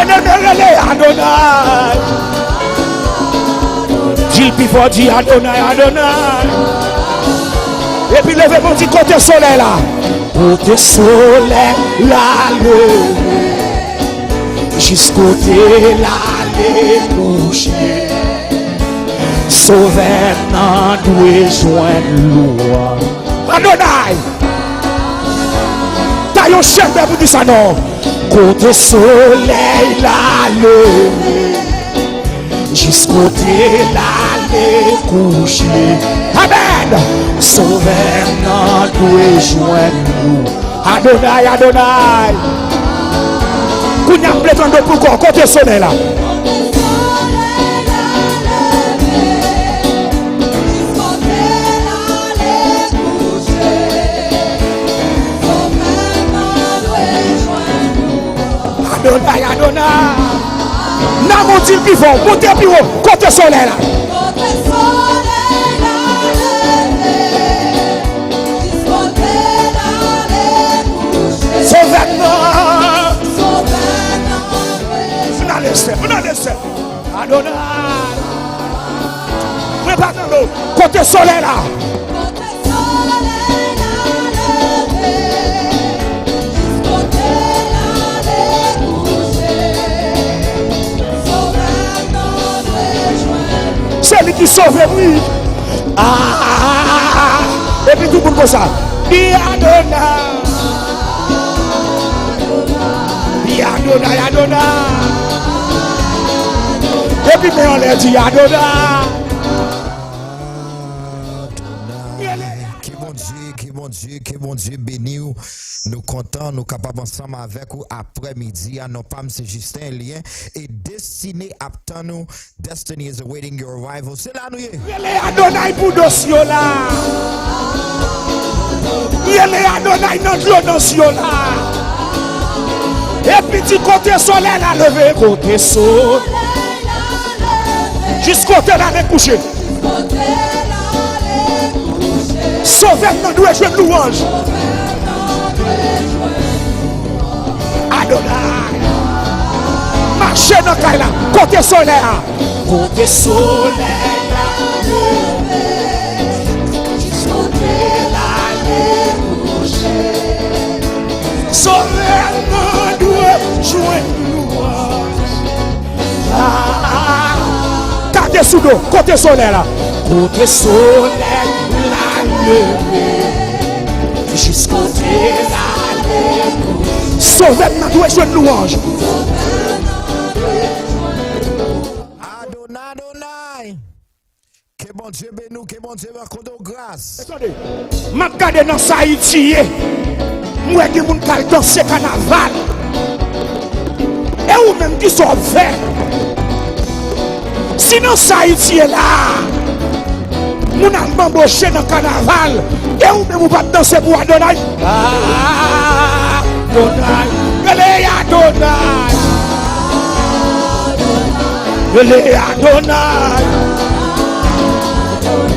bien-aimé, relais Adonai. Dis before dit Adonai, Adonai. Et puis levez mon petit côté soleil là. Côté soleil la levé. Jusqu'au côté la coucher. Sauveur n'en doit joindre loi. Adonai. T'as un chien pour dire ça non. Côté soleil la levé. Jusqu'au côté la coucher. Amen. Sauveur n'en doit joindre loi. Adonai, Adonai. Qu'on y a plein de pourquoi côté soleil là. Adonai, Adonai. N'a mon Dieu qui vont, montez plus haut, côté soleil là. Côté soleil là, coucher. Sauveur-nous. Vous n'allez laisser. Adonai. Préparez-nous, côté soleil là. C'est lui qui sauve, oui. Et puis tout le monde comme ça. Bi Adonai. Bi Adonai, Adonai. Et puis on leur dit Adonai. Que mon Dieu bénisse. Nous comptons, nous capables ensemble avec vous après-midi. Nos femmes, c'est Justin Elien. Et destiné à nous, Destiny is awaiting your arrival. C'est là, nous y est. Il est Adonai pour dossier là. Il est Adonai notre dossier là. Et puis du côté soleil là levé. Côté soleil. Jusqu'au côté là les coucher. Sauveur nous doit jouer louange. Adonai. Marchez dans le là. Côté soleil. Côté soleil. Jusqu'au côté là coucher. Sauveur nous doit jouer louange. Gardez sous l'eau. Côté soleil là. Côté soleil. Jusqu'au côté la Sauveur n'a doit jouer une louange. Adonai, Adonai. Que bon Dieu bénisse, que bon Dieu m'accorde grâce. Attendez, m'a regardé dans sa Haïti. Moi qui moun kal danser carnaval. Et ou même qui sont verts. Sinon sa Haïti est là. Moun a m'embauché dans le carnaval. Et ou même ou pas danser pour Adonai. Adonai. Ele Adonai. Ele Adonai.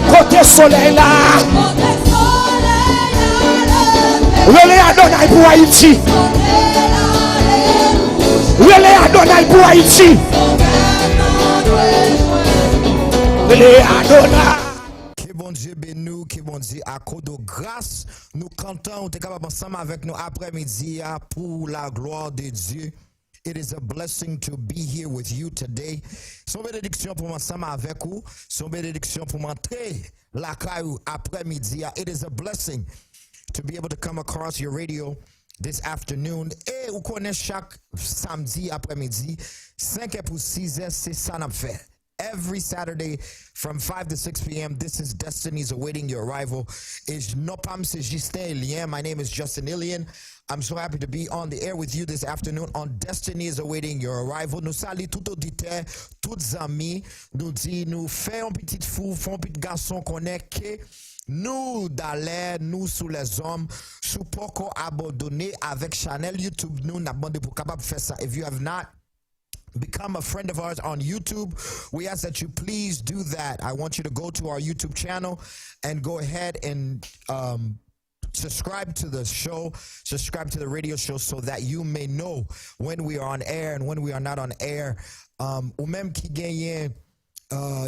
Côté soleil là. Ele Adonai pour Haïti. Ele Adonai pour Haïti. Ele Adonai. Dieu bénisse, que bon Dieu accorde grâce. Nous cantons, nous sommes capables ensemble avec nous après-midi pour la gloire de Dieu. It is a blessing to be here with you today. Son bénédiction pour ensemble avec vous. Son bénédiction pour m'entrer la caillou après-midi. It is a blessing to be able to come across your radio this afternoon. Et vous connaissez chaque samedi après-midi, 5 pour 6 heures, c'est ça n'a fait. Every Saturday from 5 to 6 p.m. This is Destiny's Awaiting Your Arrival. Is Nopam c'est Justin Elien. My name is Justin Elien. I'm so happy to be on the air with you this afternoon on Destiny is Awaiting Your Arrival. Nous saluons tout auditeur, tous amis. Nous dit nous faisons un petit fou, un petit garçon qu'on est que nous d'aller, nous sous les hommes, sous pourquoi abandonner avec Chanel YouTube. Nous n'avons pas pour capable faire ça. If you have not become a friend of ours on YouTube, we ask that you please do that. I want you to go to our YouTube channel and go ahead and subscribe to the show, subscribe to the radio show so that you may know when we are on air and when we are not on air. Ou même qui gagne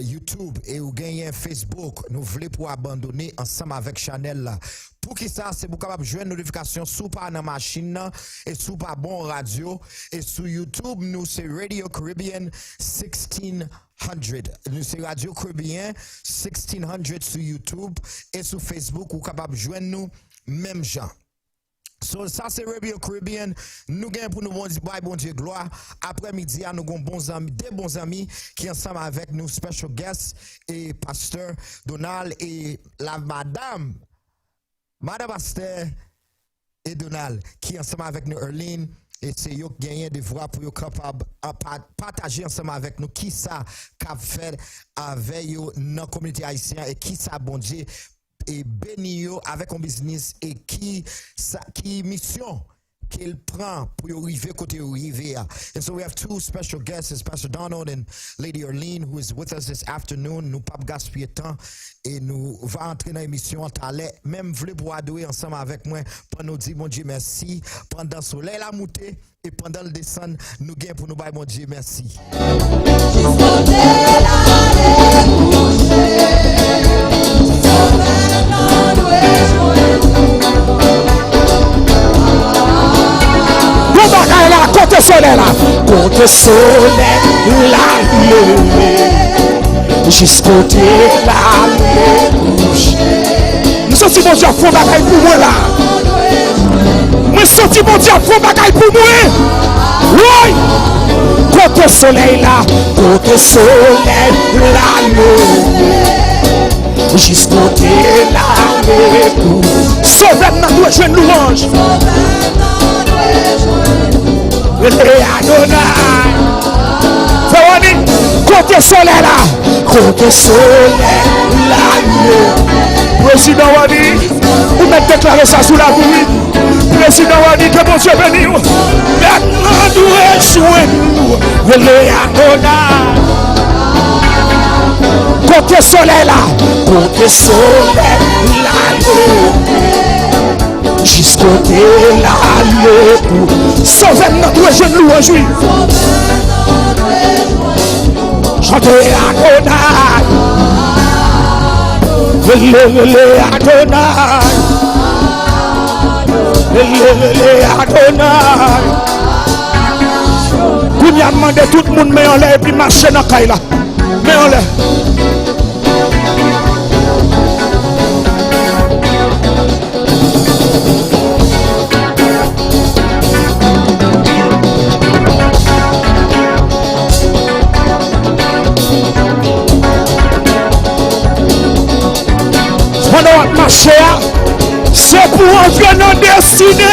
YouTube et ou gagne Facebook, nous voulons pour abandonner ensemble avec Chanel là. Pour qui ça, c'est pour capable jouer une notification sous pas dans machine et sous pas bon radio et sur YouTube nous c'est Radio Caribbean 1600. Nous c'est Radio Caribbean 1600 sur YouTube et sur Facebook ou capable joindre nous même gens. So ça c'est Radio Caribbean. Nous gagnons pour nous bon Dieu gloire. Après-midi, nous avons des bons amis qui sont ensemble avec nous, special guests et pasteur Donald et la Madame Pasteur et Donald qui sont ensemble avec nous, Erline. Et c'est eux qui gagnent des voix pour être capables de partager ensemble avec nous qui ça qu'a fait avec eux dans la communauté haïtienne et qui ça bon Dieu et béni avec un business et qui mission qu'il prend pour arriver côté arriver. And so we have two special guests, it's Pastor Donald and Lady Erline, who is with us this afternoon. Nous pas gaspiller temps et nous va entrer dans l'émission en talent. Même voulez pour adorer ensemble avec moi pour nous dire mon Dieu merci pendant le soleil la monter et pendant le descendre nous gain pour nous bailler mon Dieu merci. Côté soleil là, côté soleil la levé, jusqu'au côté la couche. Nous sommes mon Dieu fond bagaille pour moi là. Moi sorti mon Dieu fond bagaille pour moi. Oui. Côté soleil là, côté soleil la levé, jusqu'au côté la couche. Sauvez dans nous jeune louange. Côté soleil là, côté soleil là, président Wadi, vous mettez déclarer ça sous la bouille. Président Wadi, que bon Dieu bénisse. Maintenant nous rejoignons côté soleil là, côté soleil là, jusqu'au côté là, sauvez notre jeune louange. Chantez Adonai, Adonai. Vous n'y a demandé tout le monde, mais on l'a et puis marcher dans la caille là. Mais on l'a. Ma chère, c'est pour entrer dans nos destinées.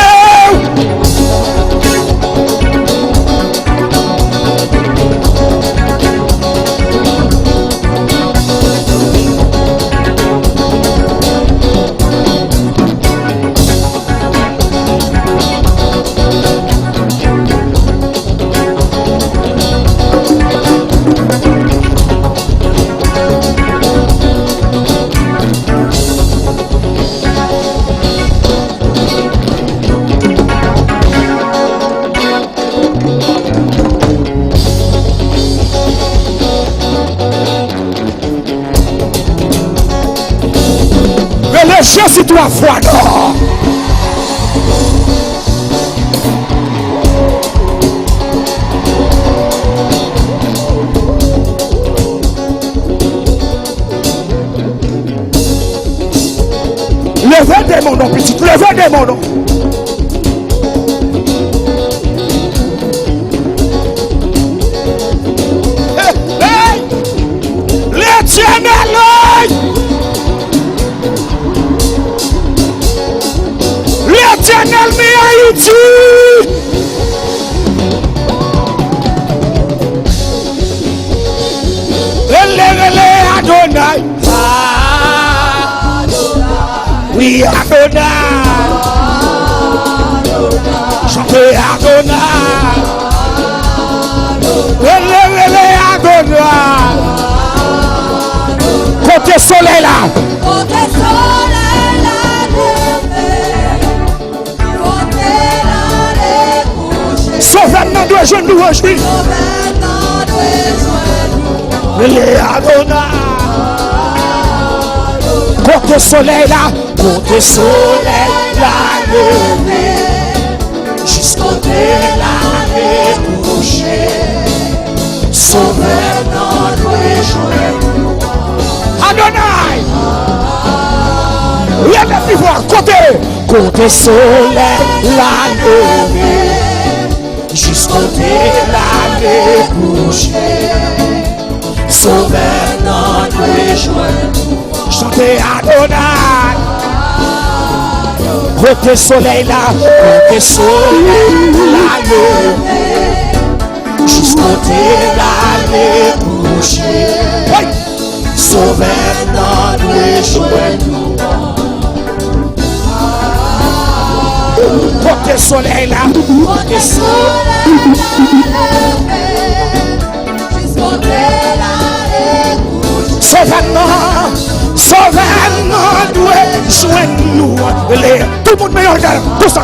Je suis toi foi d'or. Levez des mots, petit, levez des mots. Hey, l'Éternel. L'Éternel met Haïti. Adonai. Oui, Adonai. Chantez Adonai. Adonai. Côté soleil là. Côté soleil là. doit jouer louange, oui. Les Adonai. Côté soleil là, côté soleil là, levé. Jusqu'au délané couché. Sauveur notre joie. Adonai. Rien de plus fort, côté soleil la levé, jusqu'au délané couché, sauveur notre joie. Chantez Adonai, côté soleil la levé, jusqu'au délané couché, sauveur notre joie. Côté soleil là, côté soleil jusqu'au délané couché. Sauveur doit joindre nous. Tout le monde meilleur regarde. Tout ça.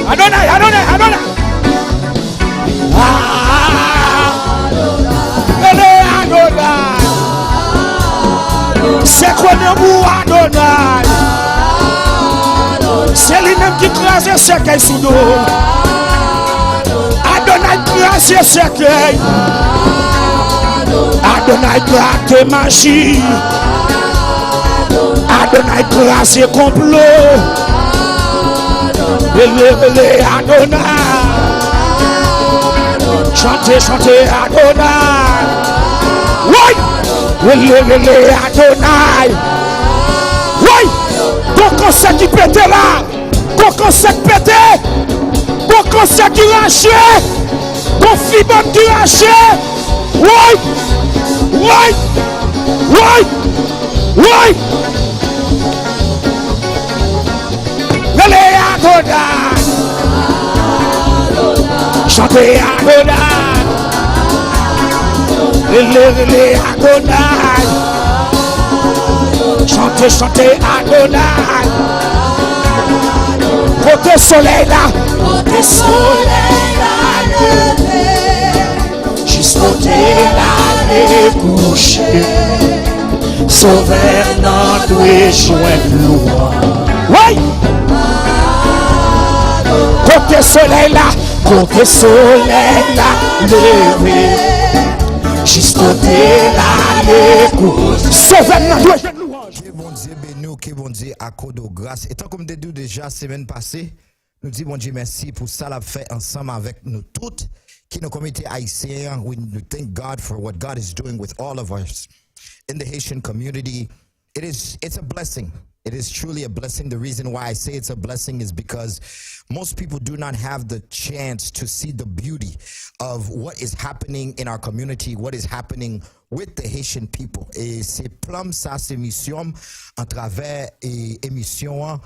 Adonai. C'est quoi le mot Adonai? C'est lui-même qui crase le cercueil sous nous. Adonai crase le cercueil. Adonai crase magie. Adonai crase complot. Élevez Adonai. Chantez Adonai. Oui! Élevez Adonai. Oui! Ton concert qui pète là. Ton concert pété. Ton concert qui lâché. Ton fibre qui lâché. Oui! Élevez Adonai. Chantez Adonai. Élevez Adonai. Chantez Adonai. Côté soleil là, levé, jusqu'au délané couché. Sauveur notre joie louange. Oui. Côté soleil là, levé. Jusqu'au délané couché. Sauveur notre joie louange. Bon Dieu béni, que bon Dieu accorde grâce. Et tant comme nous dit déjà semaine passée, nous disons bon Dieu merci pour ça l'a fait ensemble avec nous toutes qui nous communauté haïtienne. We thank God for what God is doing with all of us in the Haitian community. It's a blessing. It is truly a blessing. The reason why I say it's a blessing is because most people do not have the chance to see the beauty of what is happening in our community, what is happening with the Haitian people. Et c'est plum ça, c'est mission à travers émission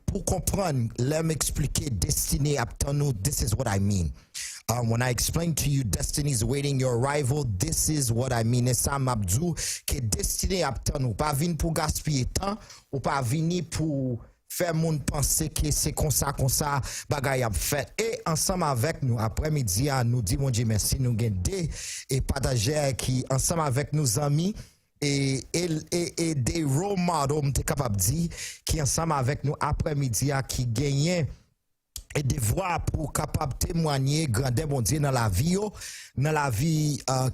pour comprendre, let me expliquer destiny up nous. This is what I mean. When I explain to you destiny is awaiting your arrival, this is what I mean. Et ça m'a dit que destiny up nous, pas venir pour gaspiller temps, ou pas venir pour faire moun penser que c'est comme ça bagay a fait. Et ensemble avec nous après-midi nous dit mon Dieu merci nous gagner et partager qui ensemble avec nos amis et des role models m'était capable dire qui ensemble avec nous après-midi qui gagnent et des voix pour capable témoigner grandeur mon Dieu dans la vie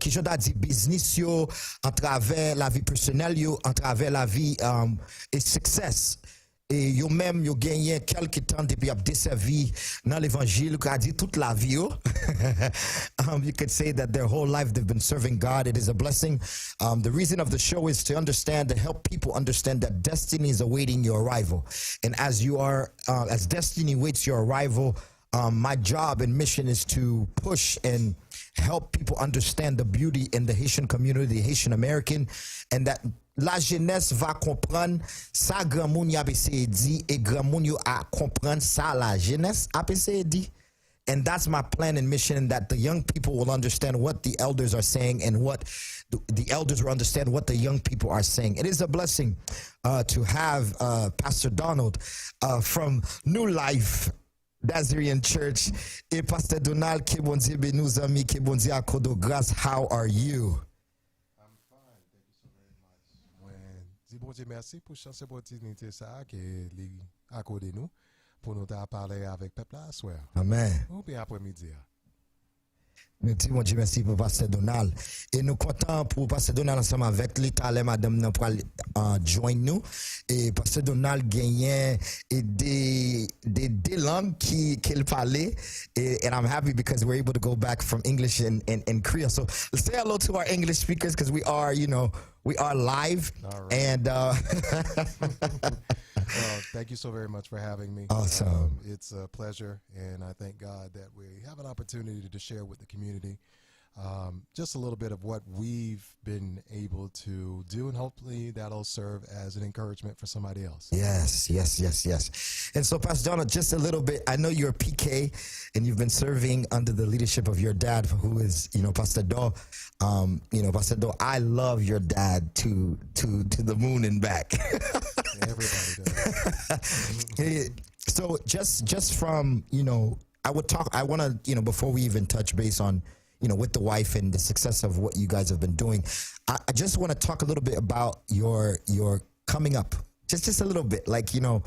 qui je dois dire business yo à travers la vie personnelle yo à travers la vie et success. Et yo même yo gagné quelques temps depuis a desservi dans l'évangile qui a dit toute la vie. You could say that their whole life they've been serving God. It is a blessing. The reason of the show is to help people understand that destiny is awaiting your arrival. And as you are, as destiny waits your arrival, my job and mission is to push and help people understand the beauty in the Haitian community, the Haitian American, and that la jeunesse va comprendre ça grand moun y a essayé dit et grand moun yo a comprendre ça la jeunesse a essayé dit And that's my plan and mission, that the young people will understand what the elders are saying, and what the elders will understand what the young people are saying. It is a blessing to have Pastor Donald from New Life Nazarene Church, et Pastor Donald, que bon Dieu bénisse nos amis, que bon Dieu accorde grâce. How are you? I'm fine, thank you so very much. When dis bon Dieu merci pour cette opportunité ça que li accordé nous pour nous parler avec peuple à soir. Amen. Ou bien après-midi. Nous disons Dieu merci pour Pasteur Donald. Et nous comptons pour Pasteur Donald ensemble avec l'État, madame, nous pour joindre nous. Et Pasteur Donald gagne des langues qu'il parlait. And I'm happy because we're able to go back from English and Creole. So let's say hello to our English speakers, because we are, we are live. All right. And Well, thank you so very much for having me. Awesome. It's a pleasure, and I thank God that we have an opportunity to share with the community just a little bit of what we've been able to do, and hopefully that'll serve as an encouragement for somebody else. Yes. And so, Pastor Donald, just a little bit, I know you're a PK and you've been serving under the leadership of your dad, who is, Pastor Do. Pastor Do, I love your dad to the moon and back. Everybody does. So just from, I want to, before we even touch base on, with the wife and the success of what you guys have been doing, I just want to talk a little bit about your coming up, just a little bit, like, you're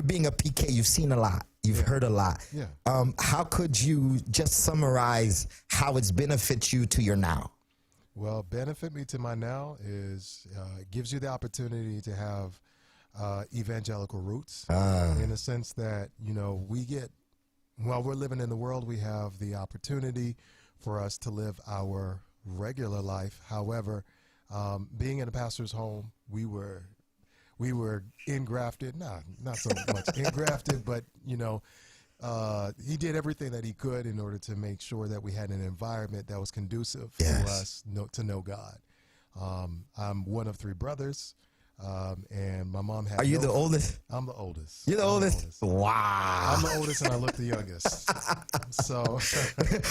being a PK, you've seen a lot, you've heard a lot. Yeah. How could you just summarize how it's benefit you to your now? Well, benefit me to my now is it gives you the opportunity to have evangelical roots, in the sense that, we get, while we're living in the world, we have the opportunity for us to live our regular life. However, being in a pastor's home, we were engrafted, not so much engrafted, but, he did everything that he could in order to make sure that we had an environment that was conducive to us to know God. I'm one of three brothers, and my mom had. Are you the oldest? I'm the oldest. You're the oldest? Wow. I'm the oldest, and I look the youngest. So,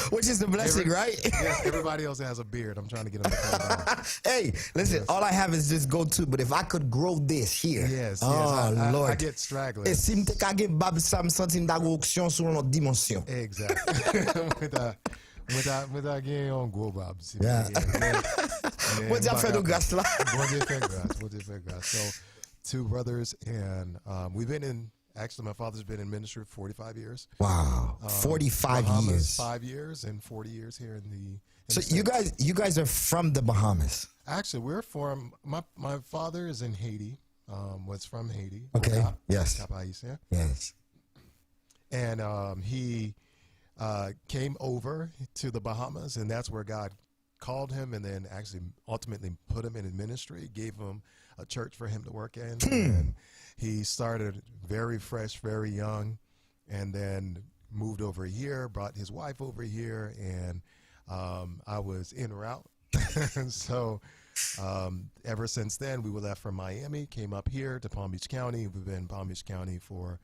which is a blessing, right? Yeah, everybody else has a beard. I'm trying to get them to come down. Hey, listen, all I have is just go to, but if I could grow this here. Yes, Lord. I get straggling. Et si m'te ka gen bab sa m'sentim da action sur notre dimension. Exactly. With that game on go babs. Yeah. What Dieu fait de grâce là? What Dieu fait grâce. So, two brothers, and we've been in. Actually, my father's been in ministry for 45 years. Wow, 45 Bahamas, years. 5 years, and 40 years here in the. So you guys are from the Bahamas. Actually, we're from. My father is in Haiti. Was from Haiti. Okay. Cap, Yes. Cap Haitian. Yes. And he came over to the Bahamas, and that's where God called him, and then actually ultimately put him in ministry, gave him a church for him to work in. And he started very fresh, very young, and then moved over here, brought his wife over here, and I was en route. And so ever since then, we were left from Miami, came up here to Palm Beach County. We've been in Palm Beach County for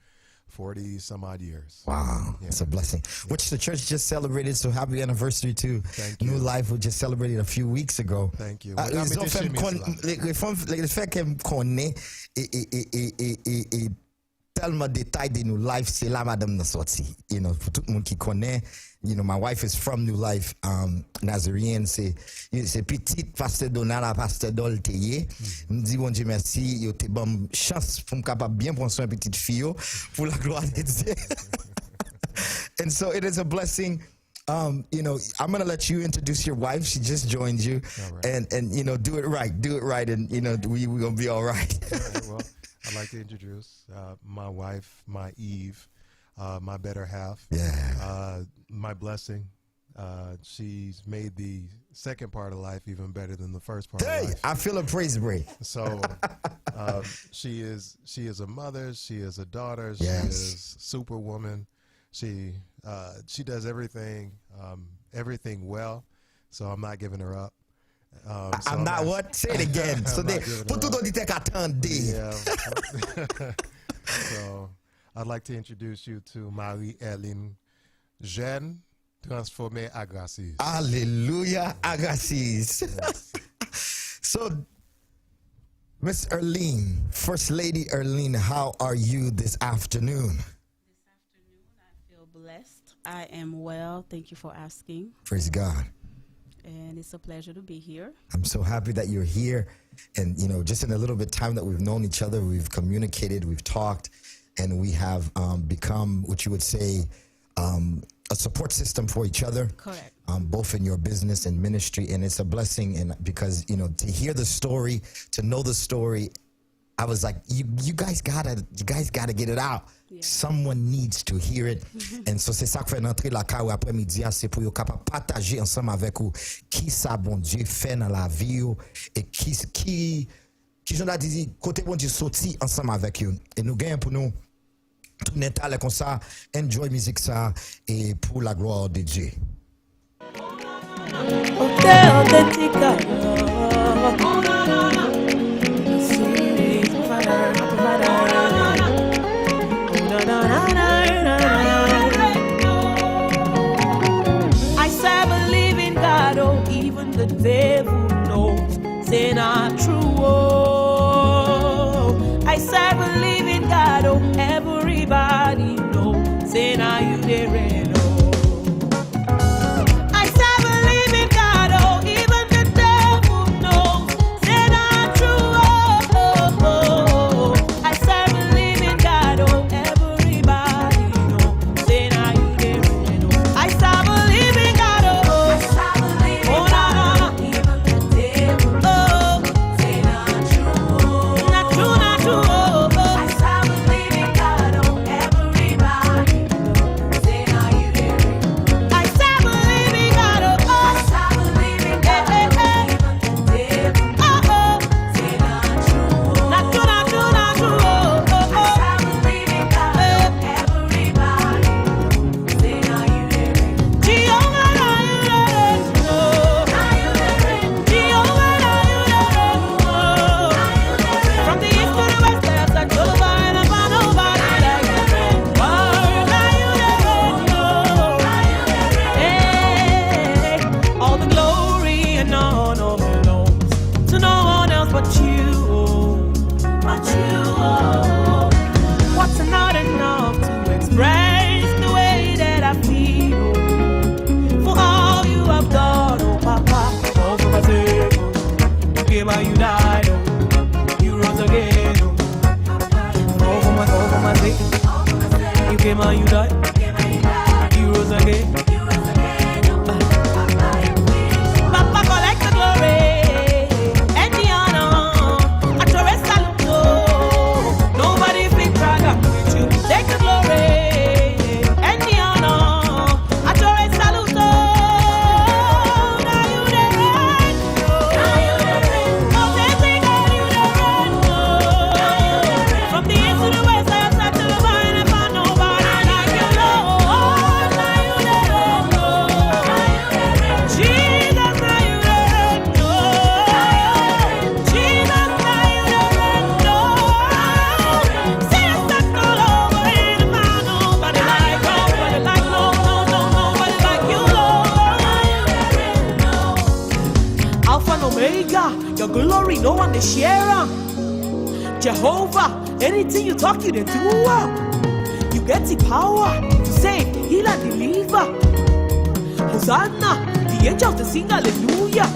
40 some odd years. Wow, it's a blessing. Which the church just celebrated, so happy anniversary to Thank you. New Life, we just celebrated a few weeks ago. Thank you. Le fait qu'elle connaît et tellement détail de New Life, c'est là madame n'a sorti. Pour tout le monde qui connaît, my wife is from New Life, Nazarene, c'est petite Pasteur Donald à Pasteur Dol Teye. Me dit bon Dieu merci, yo te bon chance pour me capable bien prendre soin petite fille pour la gloire de Dieu. And so it is a blessing. I'm going to let you introduce your wife. She just joined you. Right. And do it right. And, we're going to be all right. All right, well, I'd like to introduce my wife, my Eve, my better half. Yeah. My blessing. She's made the second part of life even better than the first part of life. I feel a praise break. So she is a mother. She is a daughter. She Yes. is superwoman. She does everything well. So I'm not giving her up. I'm not what? Say it again. So I'm not giving pour her tout up. auditeur qui attendait. Yeah. So I'd like to introduce you to Marie-Elien, jeune transformée à Gracius. Hallelujah, Agassiz. So, Miss Erline, First Lady Erline, how are you this afternoon? This afternoon, I feel blessed. I am well. Thank you for asking. Praise God. And it's a pleasure to be here. I'm so happy that you're here. And, you know, just in a little bit time that we've known each other, we've communicated, we've talked, and we have become what you would say a support system for each other. Correct. Both in your business and ministry. And it's a blessing, and because, you know, to hear the story, to know the story, I was like, you guys gotta get it out. Yeah. Someone needs to hear it. And so c'est ça que fait entrer la car après-midi, c'est pour yo capable partager ensemble avec vous qui ça bon Dieu fait dans la vie et qui j'en a dit côté bon Dieu sorti ensemble avec vous. Et nous gagnons pour nous tout net comme ça, enjoy musique ça et pour la gloire de Dieu. I serve a living God, oh, even the devil knows c'est not true. Oh, I serve a living God, oh, everybody knows c'est not you there. I serve a living God, oh, even the devil knows c'est not true. Oh, I serve a living God, oh, everybody knows c'est not you there. I serve a living God, oh, oh, no, even the devil knows c'est not true. Not true, not true. I serve a living God, oh, everybody knows c'est not you there. I serve a living God, oh, I serve a living God, even the devil knows c'est not true. Not true, not true, not true. I serve a living God, oh, everybody knows c'est not you there. Jehovah, now you there. Now you there. Jehovah, now you there. From the east to the west, there's a Jehovah, and I found nobody like you. Now you there. Hey, all the glory and honor belongs to no one else but you. But you. What's not enough to express the way that I feel for all you have done, oh Papa. All for my sake, oh. You came and you died, oh. You rose again, oh. All for my sake. You came and you died. You rose again. Papa, collect the glory and the honor. I Torres Saluto. Nobody fit brag up with you. Take the glory and the honor. I Torres Saluto. Now you the reign. Now you the reign. Oh, they think that you the reign. From the east to the west, I have said to the vine and found nobody like you, Lord. Now you the reign. Jesus, now you the reign. Jesus, now you the reign. See us stuck all over in and found nobody like nobody like nobody like you, Lord. Alpha and Omega, your glory, no one to share. Jehovah, anything you talk, you do. You get the power to save, heal, and deliver. Hosanna, the angels to sing hallelujah.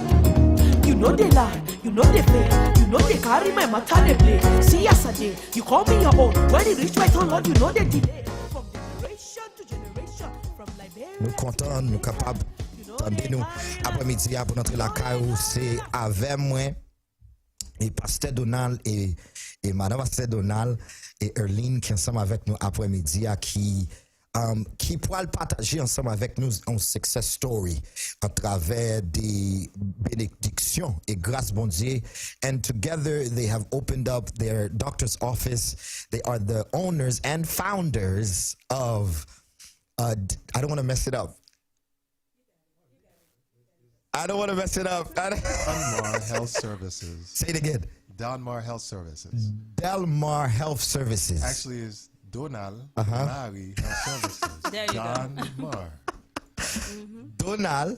You know they lie, you know they fail, you know they carry my matter they play. See yesterday, you call me your own. When it reach my turn, Lord, you know they delay. From generation to generation, from Liberia. Nous contents, nous capables d'entendre nous après-midi pour notre la caillou, c'est avec moi et Pasteur Donald et Madame Pasteur Donald et Erline qui ensemble avec nous après-midi qui pourra partager ensemble avec nous un success story à travers des bénédictions et grâce bon Dieu. And together they have opened up their doctor's office. They are the owners and founders of I don't want to mess it up. DonMar Health Services. Say it again. DonMar Health Services. DonMar Health Services. Actually, is Donald, Uh-huh. Mary, Health Services. There you go. DonMar, Donald,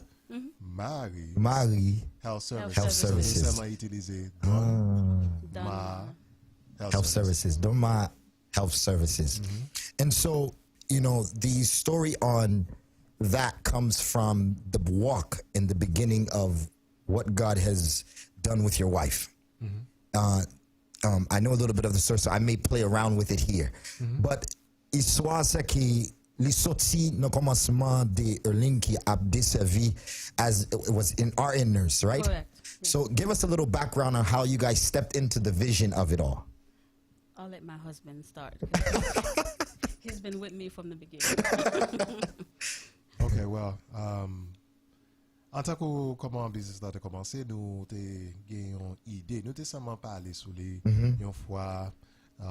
Mary, Marie, Health Services. Health Services. C'est seulement utilisé DonMar, Health Services. DonMar Health Services. And so, you know, the story on that comes from the walk in the beginning of what God has done with your wife. I know a little bit of the story, so I may play around with it here. But histoire c'est que les sorties no commencement de Erline qui a desservi as it was in our nurse, right? Correct. So give us a little background on how you guys stepped into the vision of it all. I'll let my husband start. He's been with me from the beginning. Okay, well, en tant que comment business là a commencé, nous avons une idée, nous avons seulement parlé sur les une fois, nous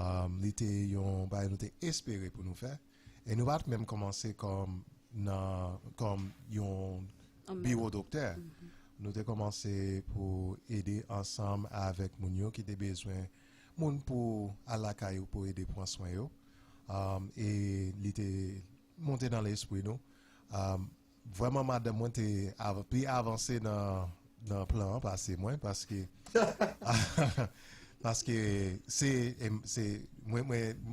avons espéré pour nous faire, et nous avons même commencé comme un bureau docteur. Nous avons commencé pour aider ensemble avec Mounio qui avait besoin moun pour à la caillou pour aider prendre soin yo, et il était monté dans l'esprit nous. Vraiment madame moi t'es plus avancé dans le plan passé moi parce que c'est moi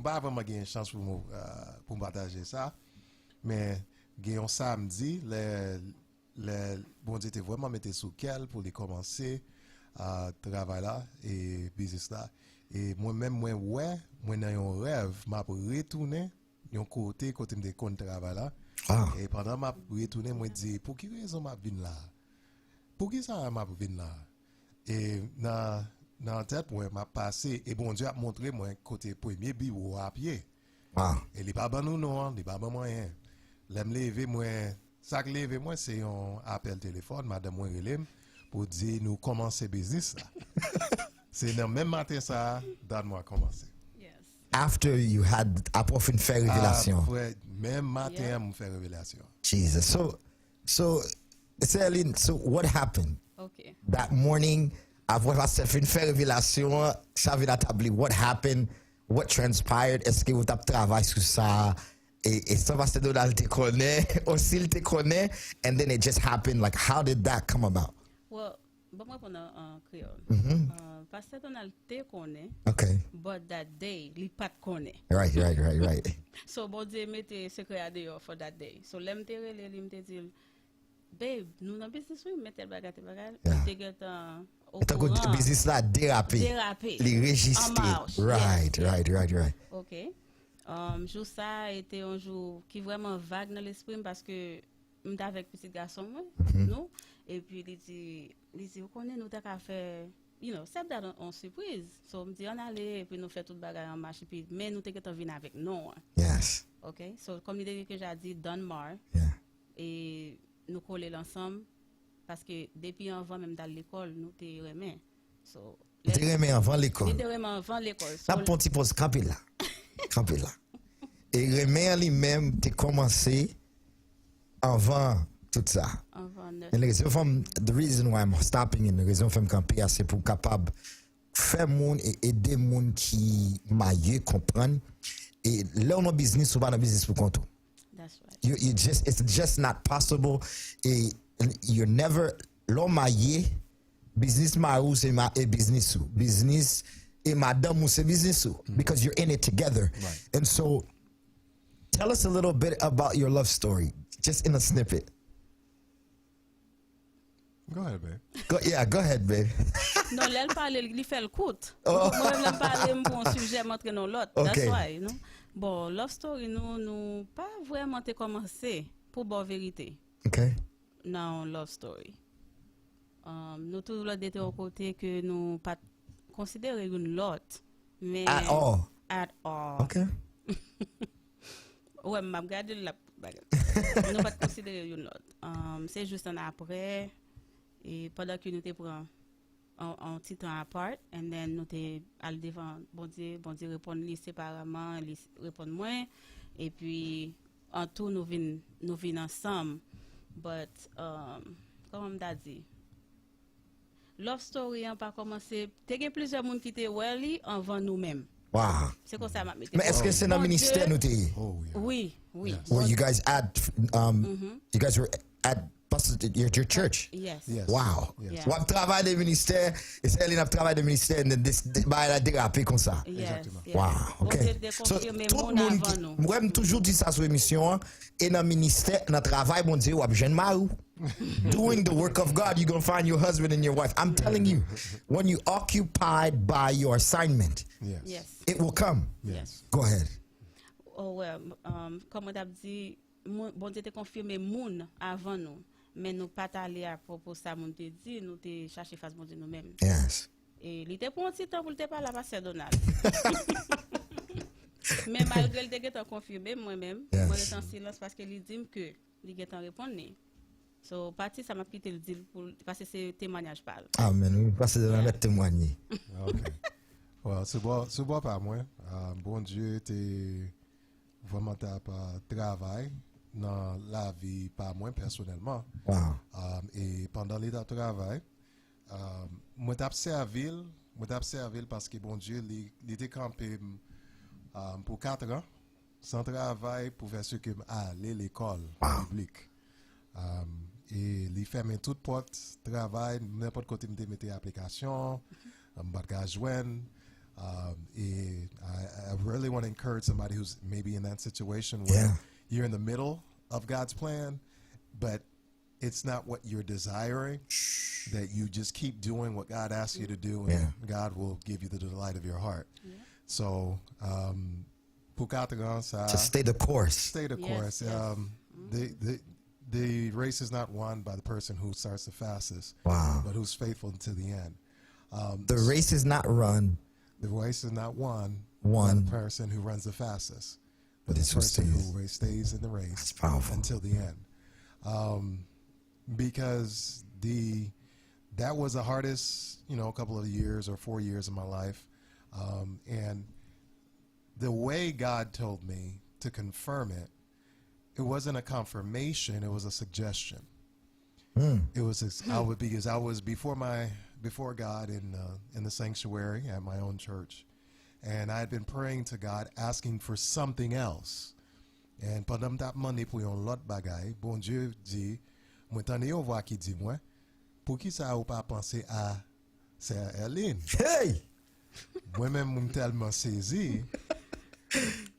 pas vraiment gagné chance pour partager ça, mais gagné samedi le bon Dieu était vraiment metté sous quel pour les commencer à travailler là et business là, et moi-même moi dans un rêve m'a retourner un côté me compte travail là. Et pendant ma retourner moi dit pour qui raison m'a vinn là, pour qui ça m'a vinn là, et dans tête moi m'a passé, et bon Dieu a montré moi côté premier bureau à pied. Et les pas ban nous non, les pas ban moyen, l'aime lever moi ça que lever moi c'est un appel téléphone madame moi relève pour dire nous commencer business là. C'est le même matin ça DonMar commencé. After you had après une fait révélation. Même matin me fait révélation. Jesus. So Elien, so what happened? Okay. That morning, après la une fait révélation, ça veut établir what happened, what transpired, est-ce que vous avez travaillé sur ça? Et ça va se donner te connaît, aussi il te connaît, and then it just happened. Like, how did that come about? Well, bon moi pour en créole. Pasteur Donald te connaît. Okay. But that day, li pat connaît. Right. So bon Dieu mette secret à dehors for that day. So lem te rele li mte dit, babe, nous dans business oui mettre bagate bagate. Te get Et donc, le business là dérapé. Les registrés. Right. OK. Jour ça était un jour qui vraiment vague dans l'esprit parce que m'étais avec petit garçon moi, nous, et puis il dit vous connaissez nous t'as qu'à faire, you know, c'est en surprise. So me dit on allait et puis nous fait toute bagarre en marche puis mais nous t'es qu'à venir avec nous. Yes. OK. So comme l'idée que j'ai dit DonMar. Et nous coller ensemble parce que depuis avant même dans l'école nous t'es remis. So t'es remis avant l'école. T'es remis avant l'école. La petit pose camper là. Et remis lui-même t'es commencé avant tout ça. And the reason why I'm stopping in the raison fait me camper c'est pour capable faire monde et aider monde qui maille comprendre et là on a business ou pas dans business pour compte. That's right. It's just not possible. Et you're never l'homme maille business marou c'est ma business ou business et madame ou c'est business ou because you're in it together. Right. And so tell us a little bit about your love story just in a snippet. Go ahead, babe. Go ahead, babe. Non, là, elle parle, il fait le coup. Moi, elle parle pour un sujet, montre non l'autre. That's why, non? Bon, love story, nous pas vraiment commencé pour bonne vérité. Okay. Non, love story. Nous tous là d'été au côté que nous pas considérer une lot, mais At all. Okay. Ouais, m'a regardé la bagarre. Nous pas considérer une lot. C'est juste un après. Et pendant que nous te prend un petit temps à part, and then nous te al devant bon Dieu répondre lui séparément, lui répondre moins, et puis en tout nous vinn ensemble. But comme on t'a dit, love story n'a pas commencé. T'es plusieurs monde qui te welly avant nous-mêmes. Wow. C'est comme ça m'a mis. Mais est-ce que c'est dans le ministère nous t'es? Oh, yeah. Oui, oui. Yes. Where you guys at you guys were at your church? Yes. Yes. Wow. Yes. Ou ap travail de ministère, et c'est Elien ap travail de ministère, et bah elle a dérapé comme ça. Yes. yes. Wow, Bon ok. Dieu te So, confirme tout le mon monde, avant nous. moi, j'aime toujours dire ça sur l'émission, et dans le ministère, dans le travail, bon Dieu, ou ap jeune marou. Doing the work of God, you're going to find your husband and your wife. I'm telling you, when you occupied by your assignment, Yes. Yes. it will come. Yes. Go ahead. Oh ouais, comme on a dit, bon Dieu te confirme moun avant nous. Mais nous pas allé à propos ça moun te dit, nous te chercher face bon Dieu nous-mêmes. Yes. Et il était pour un petit temps pour te parler à Pasteur Donald. Mais malgré le te confirmé moi-même, Yes. moi j'étais en silence parce que il dit que il était répondre. So parti ça m'a quitté le dire pour parce que c'est témoignage parle. Amen. Oui, parce que de la mettre témoigner. OK. Well, c'est bon pas moi. Bon Dieu t'es vraiment t'as pas travail dans la vie pas moi personnellement. Wow. Et pendant l'état de travail, moi t'ai servi parce que bon Dieu il était campé pour 4 ans sans travail pour faire ce que aller à l'école publique. Et il ferme toute porte travail n'importe côté me mettre application m'pas joindre. I really want to encourage somebody who's maybe in that situation where you're in the middle of God's plan, but it's not what you're desiring, that you just keep doing what God asks you to do, and God will give you the delight of your heart. Yeah. So, just stay the course. Stay the course. Yes. The race is not won by the person who starts the fastest, but who's faithful until the end. The race is not run. The race is not won by the person who runs the fastest, but the person who stays in the race until the end. Because that was the hardest, couple of years or 4 years of my life. And the way God told me to confirm it, it wasn't a confirmation, it was a suggestion. It was because I was before God in the sanctuary at my own church, and I had been praying to God, asking for something else. And pendant that Monday pour yon lot bagay, bon Dieu dit, moi t'en yon voix qui dit moi, pour qui ça ou pas penser à c'est Erline. Hey! Moi-même tellement saisi.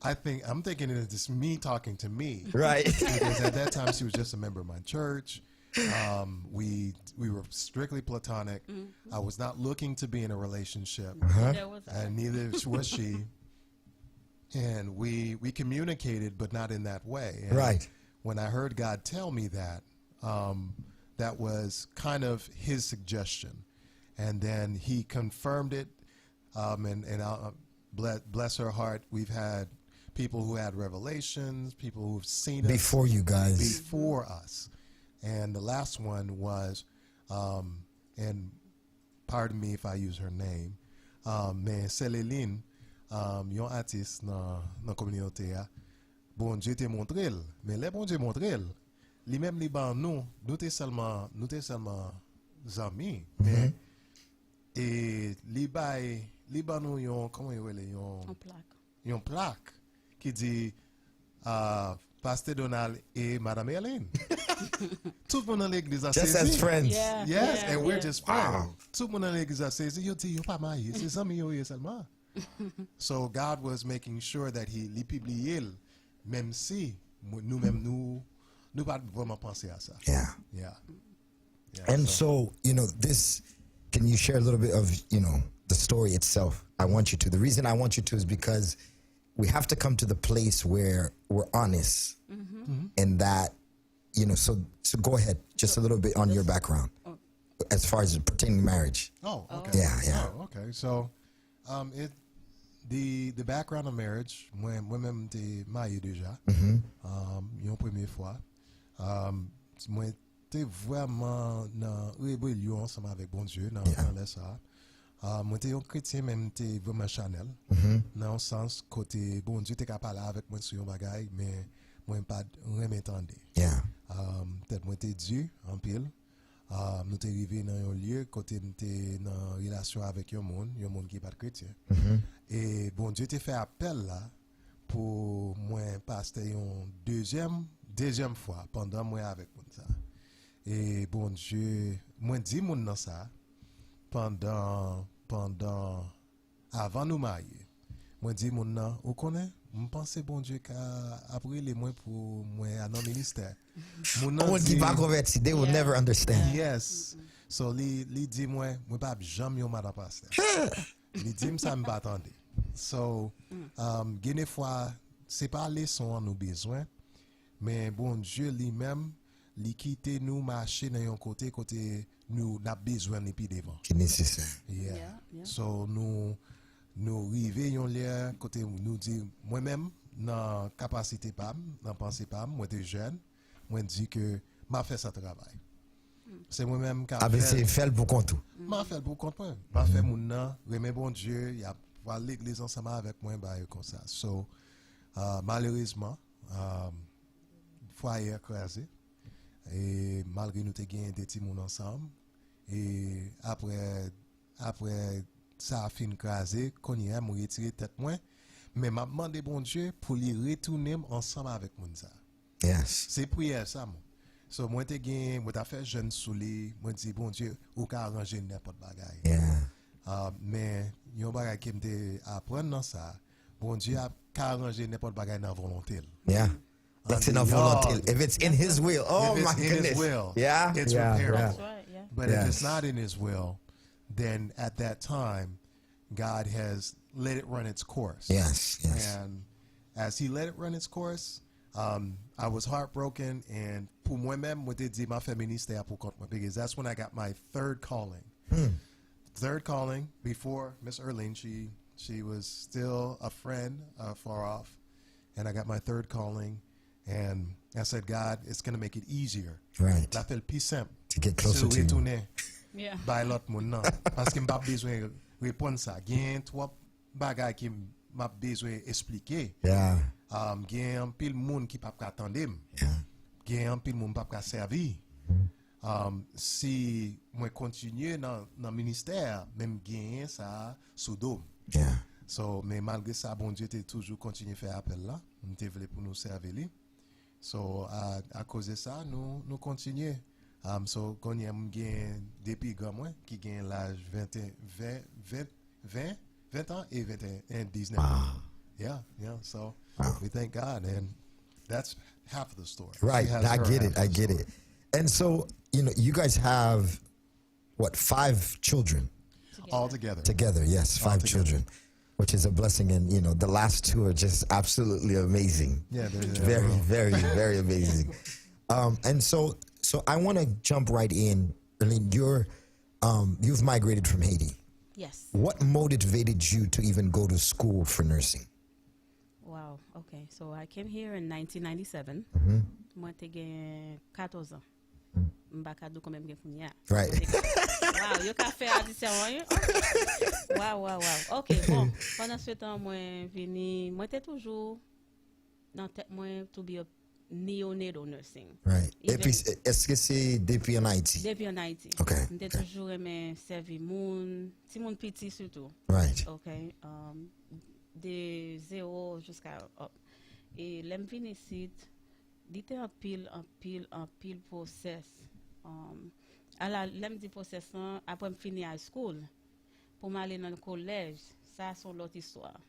I'm thinking it is just me talking to me. Right. Because at that time she was just a member of my church. We were strictly platonic. I was not looking to be in a relationship, and neither was she. And we communicated, but not in that way. And right. When I heard God tell me that, that was kind of His suggestion, and then He confirmed it. And I'll bless her heart. We've had people who had revelations, people who've seen before you guys, before us. And the last one was, and pardon me if I use her name, mais c'est Elien, yon artiste dans la communauté. Bon Dieu te montre, mais le bon Dieu montre, lui-même li ban nous t'es seulement amis, mais et li ban nous yon comment yon plaque qui dit Pasteur Donald et Madame Elien. Tout le monde dans l'église a saisi. Just as friends. Yes, and we're just friends. Tout le monde dans l'église a saisi. Yo dit, yo pas marié, c'est amis yo seulement. So God was making sure that He li publié, même si nous pas vraiment penser à ça. Yeah. And so, this, can you share a little bit of, the story itself? I want you to. The reason I want you to is because we have to come to the place where we're honest, and that, so go ahead, just a little bit on your background as far as pertaining to marriage. Oh, okay. Yeah. Oh, okay. So, the background of marriage, moi-même t'es marié déjà, une première fois. Moi t'es vraiment dans rébellion ensemble avec bon Dieu dans ça. Moi t'es un chrétien même t'es vraiment Chanel, dans le sens côté bon Dieu t'es capable avec moi sur un bagage, mais moi pas rien entendre. Peut-être moi t'es Dieu en pile. Nous t'es arrivé dans un lieu côté t'es dans relation avec un monde qui est pas chrétien. Et bon Dieu t'a fait appel là pour moi passer une deuxième fois pendant moi avec mon ça. Et bon Dieu, moi dit mon dans ça pendant avant nous marier. Moi dis mon nan, ou connaît, me pense bon Dieu qu'après les mois pour moi à dans ministère. Mon nan Someone qui pas converti, they will never understand. yes. So li dit moi pas jamais yon madame pasteur. Li dit ça me pas attendre. So gene fois c'est pas leçon nous besoin mais bon Dieu lui-même li quitte nous marcher dans un côté nous n'a besoin de puis devant. Qui nécessaire. Yeah. So nous river yon lieu côté nous dit moi-même dans capacité pas dans pensée pas moi t'es jeune moi dit que m'a fait ça travail. C'est moi-même qui c'est fait pour compte. m'a fait pour compte moi. M'a fait mon nom, remet bon Dieu, y a va l'église ensemble avec moi bah comme ça. So malheureusement foyer écrasé et malgré nous t'ai gagné des petits monde ensemble et après ça a fini écrasé qu'on y a me retirer tête moi mais m'a demandé bon Dieu pour lui retourner ensemble avec mon ça. Yes. C'est prière ça moi. So moi t'ai gagné moi t'a fait jeune souli moi dit bon Dieu ou ka arranger n'importe bagaille. Yeah. Mais yon bagay qui me apprendre dans ça bon Dieu a arranger n'importe bagaille dans volonté. Yeah. That's enough volunteer. If it's in his will, oh If my it's in goodness. his will, Yeah. it's Yeah. repairable. That's right, yeah. But Yes. if it's not in his will, then at that time, God has let it run its course. Yes. Yes. And as he let it run its course, I was heartbroken. And pour moi-même, moi t'ai dit ma féministe pour compte moi because that's when I got my third calling. Third calling before Miss Erline, she was still a friend far off, and I got my third calling. And I said, God, it's going to make it easier. Right. La fait le plus simple. To get closer to you. retourner Yeah. by l'autre monde non. Parce que m'pas besoin répondre ça. Gen trois bagages qui m'a besoin expliquer. Yeah. Gen pile monde qui pas attendre. Yeah. Gen pile monde pas servir. Si moi continuer dans ministère, même gagner ça sous dos. Yeah. So, mais malgré ça, bon Dieu t'es toujours continué faire appel là. On t'est voulu pour nous servir. So, à cause de ça, nous continuons. So, quand il y a depuis grand moi qui gagne l'âge 20 ans et 19 ans. Yeah. So, we thank God, and that's half of the story. Right. She has I her get half it. of I the get story. it. And so, you guys have what, 5 children All together. together? Yes, 5 together. children, which is a blessing. And the last 2 are just absolutely amazing. Yeah, they're Very, real. very, very amazing. And so I want to jump right in. Erline, you've migrated from Haiti. Yes. What motivated you to even go to school for nursing? Wow. Okay. So I came here in 1997. Moi t'ai gagné 14 ans. M'baka do quand même gen kounya. Right. Wow, yo ka fait addition yo. Wow. OK, bon. Pendant ce temps moi vini, moi t'ai toujours dans tête moi to be a neonatal nursing. Right. Even- Et puis, est-ce que c'est depuis en Haïti? Depuis en Haïti. OK. M'était toujours aimé servir moun, ti moun petit surtout. Right. OK. De 0 jusqu'à up. Et l'aime vini ici, dit en pile process. À la l'aime dit process après me finir high school pour m'aller dans le collège, ça sont l'autre histoire.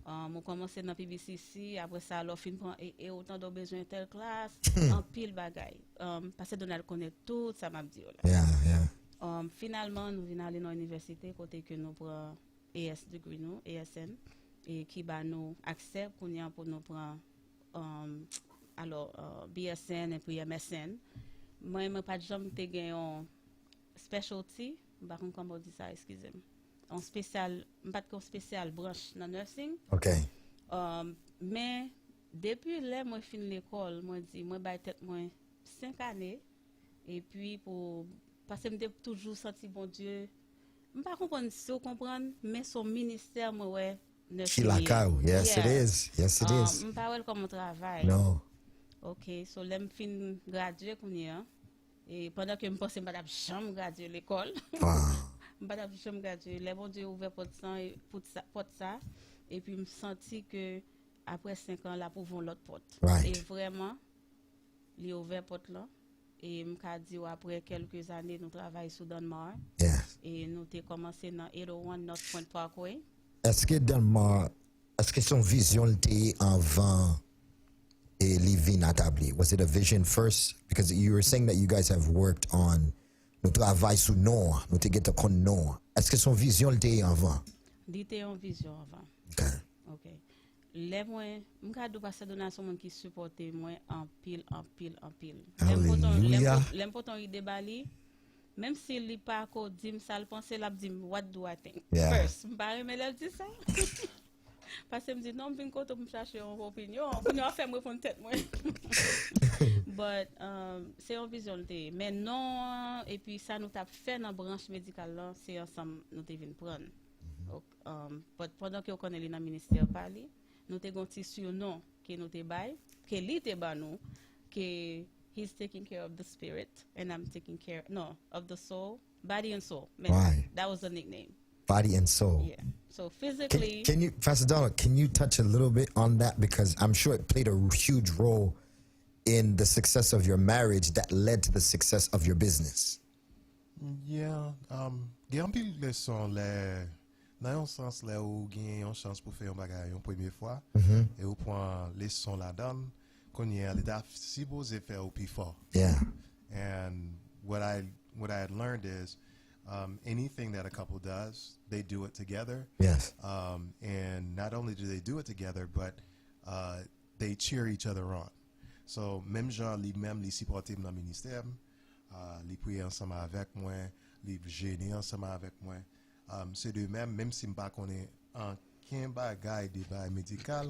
On commencé dans PBCC, après ça l'on fin prend et autant de besoin telle classe, en pile bagaille. Parce que Donald connaît tout ça m'a dit là. Yeah. Finalement nous venons aller dans l'université côté que nous prend AS degree nous, ASN et qui ba nous accès pour nous prendre alors BSN et puis MSN. Moi me pas jamais te gagné un specialty, par contre comment on dit ça, excusez-moi. En spécial, pas de spécial branche dans nursing. OK. Mais depuis là moi fin l'école, moi dit moi bay tête moi 5 années et puis pour parce que me toujours senti bon Dieu. Pas comprendre si vous comprenez mais son ministère moi ouais nursing. Chilacao. Yes, it is. Yes, it is. Pas wel comme travail. No. OK, so l'aime fin graduer kounya et pendant que me pense pas jamais graduer l'école. Wow. pas d'avoir chambre gratuite. Les bon Dieu ouvert porte ça et puis me senti que après 5 ans là pour vendre l'autre porte. Right. Et vraiment il ouvert porte là et m'a dit après quelques années nous travaillons sur DonMar Yes. et nous avons commencé dans 801 North Point Parkway. Est-ce que DonMar, est-ce que son vision était avant et living à Tabli? Was it a vision first? Because you were saying that you guys have worked on nous travail sur Noah, nous te get to connaître Noah. Est-ce que son vision était avant? Il était en vision avant. Okay. OK. Les moi m'ka do passer donation moun qui supporter moi en pile. Hallelujah. L'important il débali même s'il li pas ko dim ça le penser l'a dim what do I think Yeah. first. M'pa remet l'a dit ça. Parce que me dit non vinn koto me chercher une opinion fait me répondre tête moi. But c'est en vision de mais non et puis ça nous t'a fait dans branche médicale là c'est ensemble nous te vinn prendre. Pendant que on connaît dans ministère parler nous te gon ti surnom que nous te bail que li te ba nous que he's taking care of the spirit and I'm taking care of the soul, body and soul. Right. That was the nickname. Body and soul. Yeah. So physically Can you, Pastor Donald, can you touch a little bit on that? Because I'm sure it played a huge role in the success of your marriage that led to the success of your business. Yeah, gen pile leçon là dans un sens là où gen une chance pour faire un bagage une première fois et ou prend leçon là-dedans qu'on y a l'état supposé faire au plus fort. Yeah. And what I had learned is anything that a couple does, they do it together. Yes. And not only do they do it together, but they cheer each other on. So même gens lui-même les supporter dans le ministère, les prier ensemble avec moi, les gêner ensemble avec moi. C'est de même si je ne connais pas un bagage de bagage médical,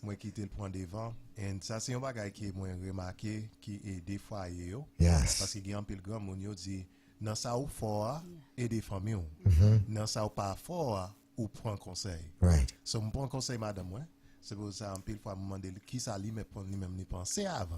moi qui te le prends devant. Et ça c'est un bagage qui moi remarqué qui est des fois yo. Yes. Parce que il y a un pilgrim mon yo dit dans ça ou fort et des familles. Dans ça ou pas fort ou prend conseil. Right. So me prend conseil madame moi. C'est pour ça un pile fois me demander qui ça lui mais prendre lui-même ni penser avant.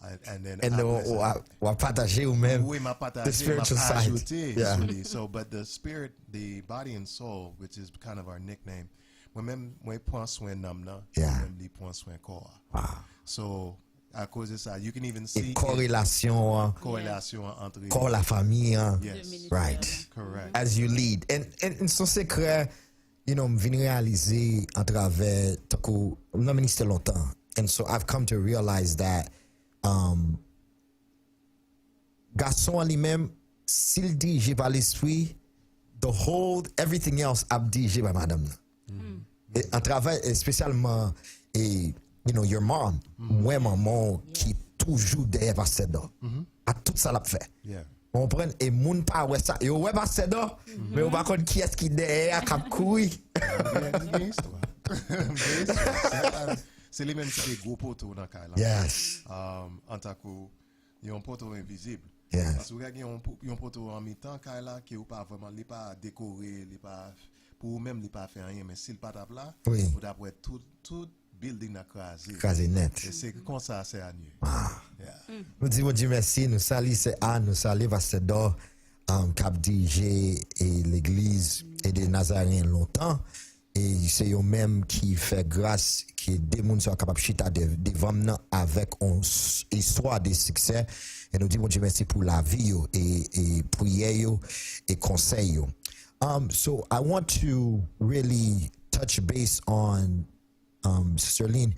And then ou partager ou même oui, m'a partagé, the spiritual m'a side. ajouté, Yeah. actually. So, but the spirit, the body and soul, which is kind of our nickname, moi-même, moi, prends soin d'âme, Yeah. moi-même, lui prends soin corps. Wow. So, à cause de ça, you can even see Et corrélation, corrélation entre corps la famille. Yes, Right. correct. As you lead. And son secret, you know, vient réaliser à travers tako dans ministère longtemps. And so I've come to realize that garçon lui-même s'il dirige par l'esprit, the whole everything else a dirigé par madame. Et à travers spécialement et you know your mom, moi maman qui toujours derrière pasteur. À tout ça l'a fait. Yeah. On prend et moun pas ouais ça et ouais pasteur mais on va connait qui est qui derrière cap couille. Bien histoire. Bien histoire. C'est les mêmes qui des gros poteaux dans Kaila. Yes. En tant que il y a un poteau invisible. Yes. Parce que vous avez un poteau en mi-temps Kaila qui est pas vraiment il pas décoré, il pas pour même il pas fait rien mais s'il pas tape là, Oui. vous d'après tout building a crasé. Crasé net. Et c'est comme ça c'est à nu. Yeah. Nous disons Dieu merci, nous saluons c'est Anne, nous saluons pasteur cap dirigé et l'église et des Nazaréens longtemps. Et c'est eux même qui fait grâce qui des gens sont capables chita devant nous avec une histoire de succès et nous disons Dieu merci pour la vie et prière et conseil. So I want to really touch base on Sister Erline.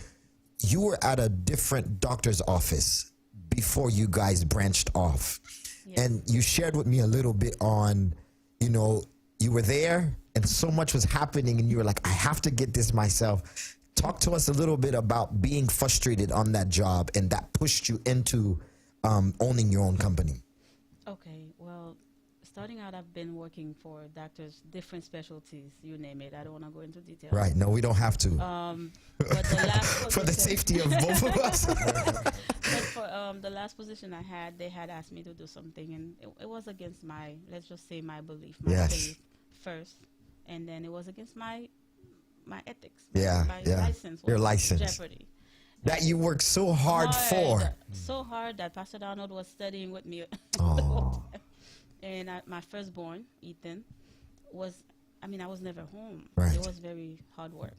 You were at a different doctor's office before you guys branched off. Yeah. And you shared with me a little bit on, you know, you were there and so much was happening and you were like, I have to get this myself. Talk to us a little bit about being frustrated on that job and that pushed you into owning your own company. Okay, well, starting out, I've been working for doctors, different specialties, you name it. I don't want to go into detail. Right. No, we don't have to. But the last For the position- safety of both of us. But for the last position I had, they had asked me to do something, and it was against my, let's just say, my belief, my Yes. faith first, and then it was against my ethics. Yeah, my yeah. license. Your was license. Jeopardy. That you worked so hard for. So hard that Pastor Donald was studying with me. Oh. And my firstborn, Ethan, I was never home. Right. It was very hard work.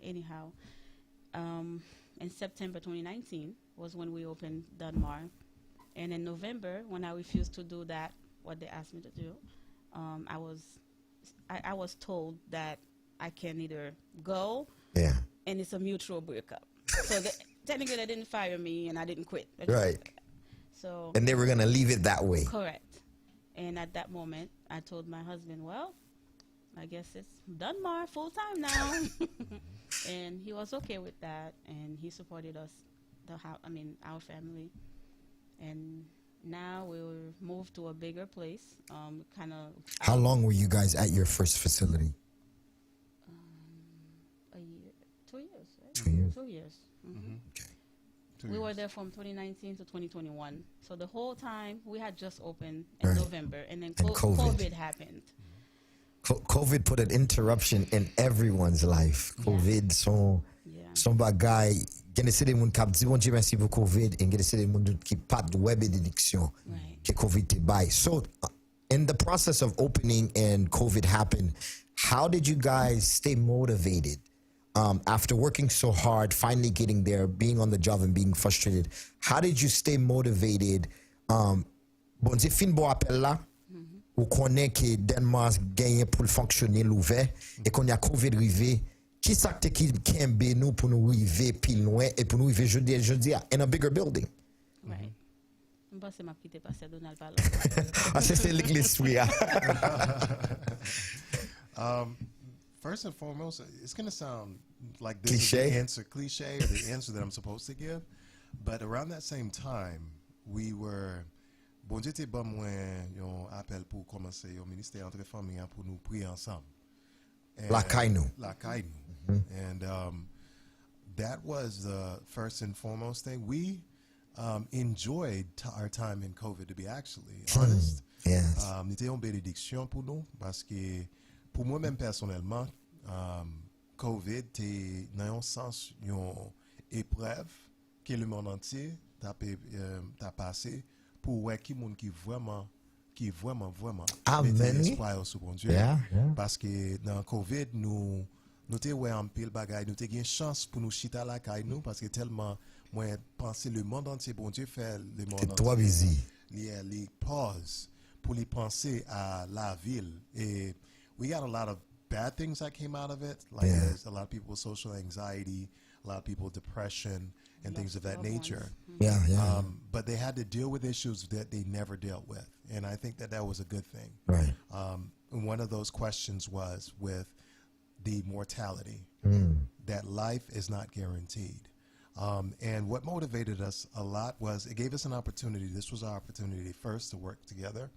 Anyhow, in September 2019 was when we opened DonMar. And in November, when I refused to do that, what they asked me to do, I was told that I can either go, Yeah. and it's a mutual breakup. So technically, they didn't fire me, and I didn't quit. Right. So And they were gonna leave it that way. correct. And at that moment, I told my husband, well, I guess it's DonMar full time now. And he was okay with that, and he supported us, our family. And now we'll move to a bigger place. How long were you guys at your first facility? A year, 2 years, right? 2 years. 2 years. Okay. 2 We were years. there from 2019 to 2021. So the whole time we had just opened in Right. November, and then And COVID. COVID happened. COVID put an interruption in everyone's life. COVID, son bagay, gen ese de moun kap di bon Dieu merci pour COVID, and gen ese de moun ki pat web édiction Right. que COVID te bay. So, in the process of opening and COVID happened, how did you guys stay motivated? After working so hard, finally getting there, being on the job and being frustrated, how did you stay motivated? Bon Dieu fin bo appel là, ou konnen que DonMar gagné pour fonctionner l'ouvert, et qu'on y a COVID rivé, qui sakte qui kembe nous pour nous river pile loin, et pour nous river jeudi in a bigger building? Right. Je pense que m'a quitté passer Donald Valor. Ah, c'est l'église, oui. First and foremost, it's going to sound like this Cliché. is the answer, cliche, or the answer that I'm supposed to give. But around that same time, we were, bon Dieu te ban mwen yon appel pour commencer yon ministère entre famille pour nous prier ensemble. And- La Kainu. La Kainu. And that was the first and foremost thing. We enjoyed our time in COVID, to be actually honest. Yes. N'était une bénédiction pour nous parce que pour moi-même personnellement, COVID était dans un sens une épreuve que le monde entier t'a passé pour voir qui monde qui vraiment Amen, mettait oui. espoir sur bon Dieu. Yeah, yeah. Parce que dans COVID nous te ouais en pile bagaille, nous te gain chance pour nous chita la caille nous parce que tellement moi penser le monde entier bon Dieu fait le monde C'est entier. toi busy. Les pause pour les penser à la ville. Et we got a lot of bad things that came out of it. Like Yeah. there's a lot of people with social anxiety, a lot of people with depression and things of that Loved ones. nature. Yeah. But they had to deal with issues that they never dealt with. And I think that was a good thing. Right. And one of those questions was with the mortality, that life is not guaranteed. And what motivated us a lot was it gave us an opportunity. This was our opportunity first to work together.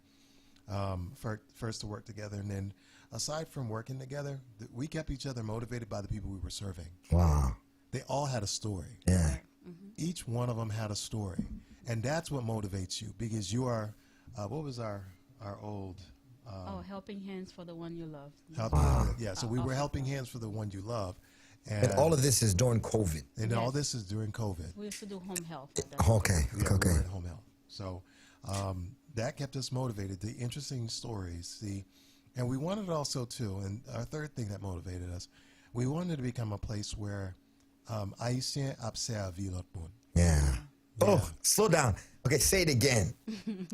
First to work together. And then aside from working together, we kept each other motivated by the people we were serving. Wow. They all had a story. Yeah. Each one of them had a story. And that's what motivates you because you are, what was our old... Helping hands for the one you love. Yeah, so we were helping hands for the one you love. And all of this is during COVID. And all Yes. this is during COVID. We used to do home health. at that Okay. Yeah, we Okay. were at home health. So that kept us motivated. The interesting stories, and we wanted also too, and our third thing that motivated us, we wanted to become a place where Haitian observe l'autre monde. Yeah. Oh, slow down. Okay, say it again.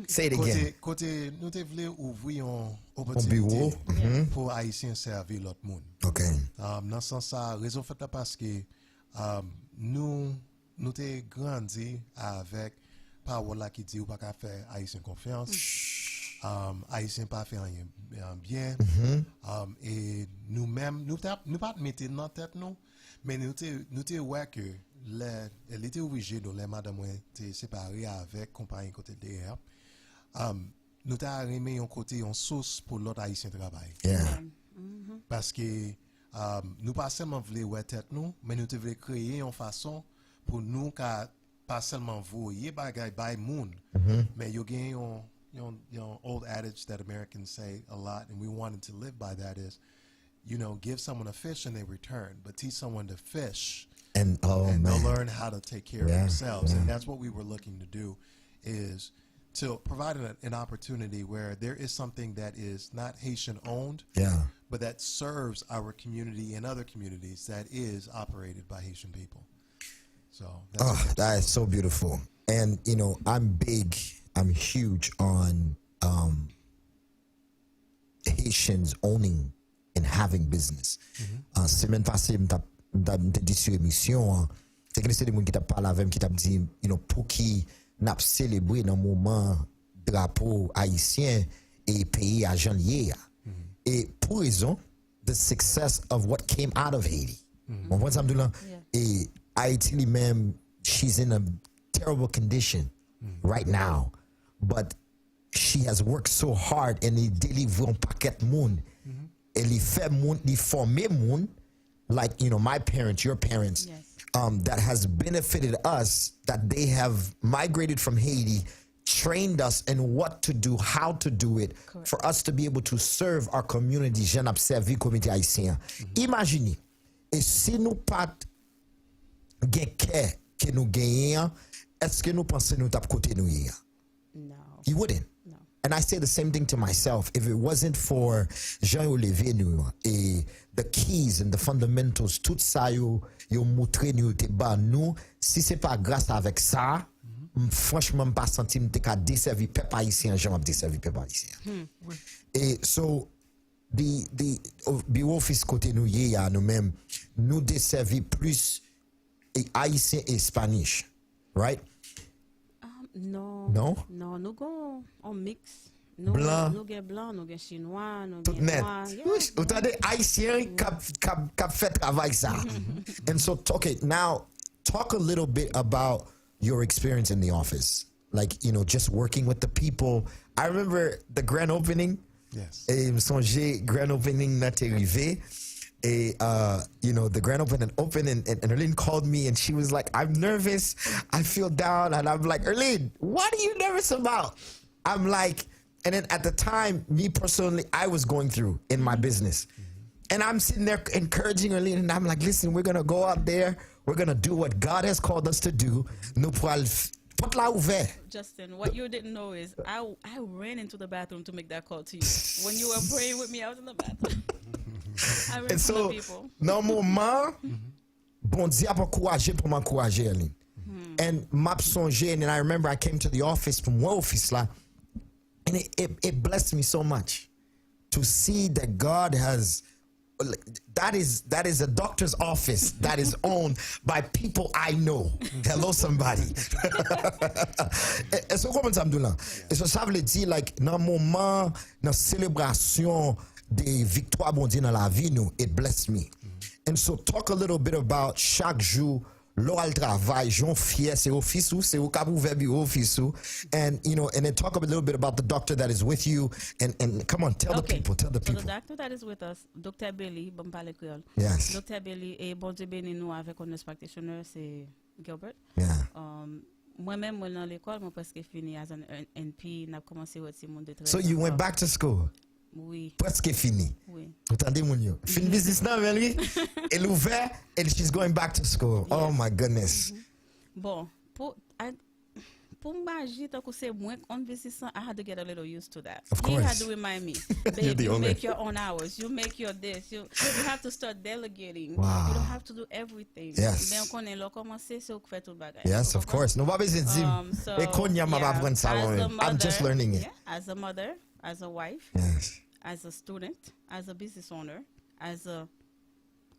Say it again. Côté nous te voulons ouvrir une bureau. opportunité pour Haïtiens servir l'autre monde. Okay. Dans ce sens ça, raison fait là parce que nous te grandi avec parole là qui dit ou pas qu'à faire Haïtien confiance. Haïtien pas faire rien bien. Et nous-mêmes nous pas mettre dans tête nous, mais nous te ouais que elle était obligée de les madame était séparée avec compagnie côté derrière. Nous t'a remis un côté en source pour l'autre haïtien travail. Yeah. Parce que nous pas seulement voulons ouais tête nous, mais nous te voulons créer une façon pour nous qu'à pas seulement voyer bagay by moon, mais you gain yon old adage that Americans say a lot, and we wanted to live by that is, give someone a fish and they return, but teach someone to fish And and man. they'll learn how to take care Yeah, of themselves. yeah. And that's what we were looking to do is to provide an opportunity where there is something that is not Haitian owned, Yeah. but that serves our community and other communities that is operated by Haitian people. So that's Oh, that is so beautiful. And you know, I'm huge on Haitians owning and having business. Semaine passée, m'ta dit sur émission, c'est que c'est des gens qui t'a parlé avec qui t'a dit, you know, pour qui n'a célébré dans moment drapeau haïtien et pays à janvier. Et pour raison, the success of what came out of Haiti. On voit ça m'doulan. Et Haïti lui-même, she's in a terrible condition right now, but she has worked so hard and il délivre un paquet de monde. Elle y fait monde, il forme monde, like, you know, my parents, your parents, that has benefited us, that they have migrated from Haiti, trained us in what to do, how to do it, for us to be able to serve our community, jeune observé communauté haïtien. Imaginez, et si nous pas gen que nous gagnons, est-ce que nous pensons nous tap côté nous hier? No. You wouldn't. No. And I say the same thing to myself. If it wasn't for Jean-Olivier nous et the keys and the fundamentals, tout ça yo montré nous te ba nous, si c'est pas grâce avec ça, franchement pas senti m'te ka desservi peuple haïtien, Jean desservi peuple haïtien. Et so the bureau office côté nous hier nous-mêmes nous desservi plus haïtien et spanish, right? No. No? No, nous go on mix. Nous Blanc. Nous get blanc, nous get chinois, nous Tout get net. noir. Ou t'as des haïtiens qui fait travail ça. And so, okay, now talk a little bit about your experience in the office. Like, you know, just working with the people. I remember the grand opening. Yes. Et me songe grand opening n'a arrivé. Et, you know, the grand opening opened and Erline called me and she was like, I'm nervous. I feel down. And I'm like, Erline, what are you nervous about? I'm like, and then at the time, me personally, I was going through in my business. And I'm sitting there encouraging Erline and I'm like, listen, we're going to go out there. We're going to do what God has called us to do. Nous porte la ouvert. Justin, what you didn't know is I ran into the bathroom to make that call to you. When you were praying with me, I was in the bathroom. I ran And to the so, people. dans mon moment, bon Dieu a encouragé pour m'encourager, Erline. And m'a songé, and I remember I came to the office from one office là, and it blessed me so much to see that God has, that is a doctor's office that is owned by people I know. Hello, somebody. Et so comment ça me dit là? Et so ça veut dire like dans moment, dans célébration des victoires bon Dieu dans la vie nous, it blessed me. And so talk a little bit about chaque jour l'oral travail, j'en fier, c'est office ou c'est au cap ouvert bureau office ou, and you know, and then talk a little bit about the doctor that is with you, and come on, tell the people. So the doctor that is with us, Dr. Bailey, bon parler créole. Yes. Dr. Bailey et bon Dieu béni nous avec un nurse practitioner, c'est Gilbert. Yeah. Moi-même, moi dans l'école, moi presque fini as an NP, n'a commencé aussi mon de travail. So you went back to school. Oui. Presque fini. Oui. Attendez mon yo. Fin business now, Ellie. Elle ouvert and she's going back to school. Oh my goodness. Bon, pour m'agir tant que c'est moins on business, I had to get a little used to that. Of He had course. to remind me, You're babe, the you only- make your own hours, you make your this, you have to start delegating. Wow. You don't have to do everything. Yes. Ben on connaît là commencer c'est au fait tout bagage. Yes, of course. No baby is So, I'm just learning it. Yeah, as a mother, as a wife, Yes. as a student, as a business owner, as a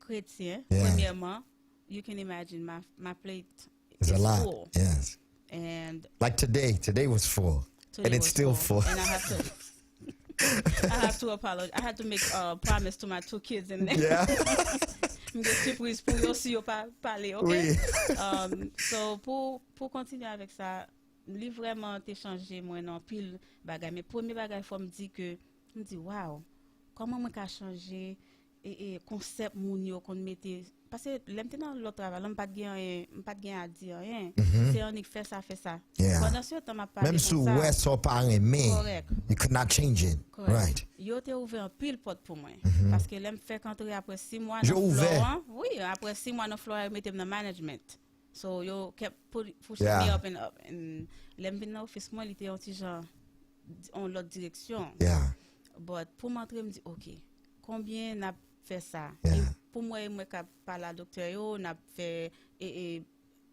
chrétien, Yeah. premièrement, you can imagine my plate It's is a lot. full. Yes. And Like today was full. today And it's was still full. And I have to apologize. I had to make a promise to my two kids in there. Yeah. Des surprises pour eux aussi parler, OK? Oui. So pour continuer avec ça, li vraiment t'ai changé moi non pile bagay, mais premier bagay faut me dire que me dit wow, comment moi ka changer et concept moun yo qu'on mettait parce que l'aime dans l'autre travail, on pas gain à dire rien. C'est on fait ça. Yeah. Pendant ce temps m'a parlé Même si ouais so pas aimé, Correct. you could not change it. Correct. Right. Yo t'ai ouvert un pile porte pour moi parce que l'aime fait qu'entrer après 6 mois J'ai dans ouvert. Florent. Oui, après 6 mois dans Florent, mettez dans management. So yo kept pushing me up and up. And lem vin nan office moi, il était un petit genre en l'autre direction. Yeah. But pour m'entrer, me dit OK, combien n'a fait ça? Yeah. Et pour moi ka parler à docteur yo, n'a fait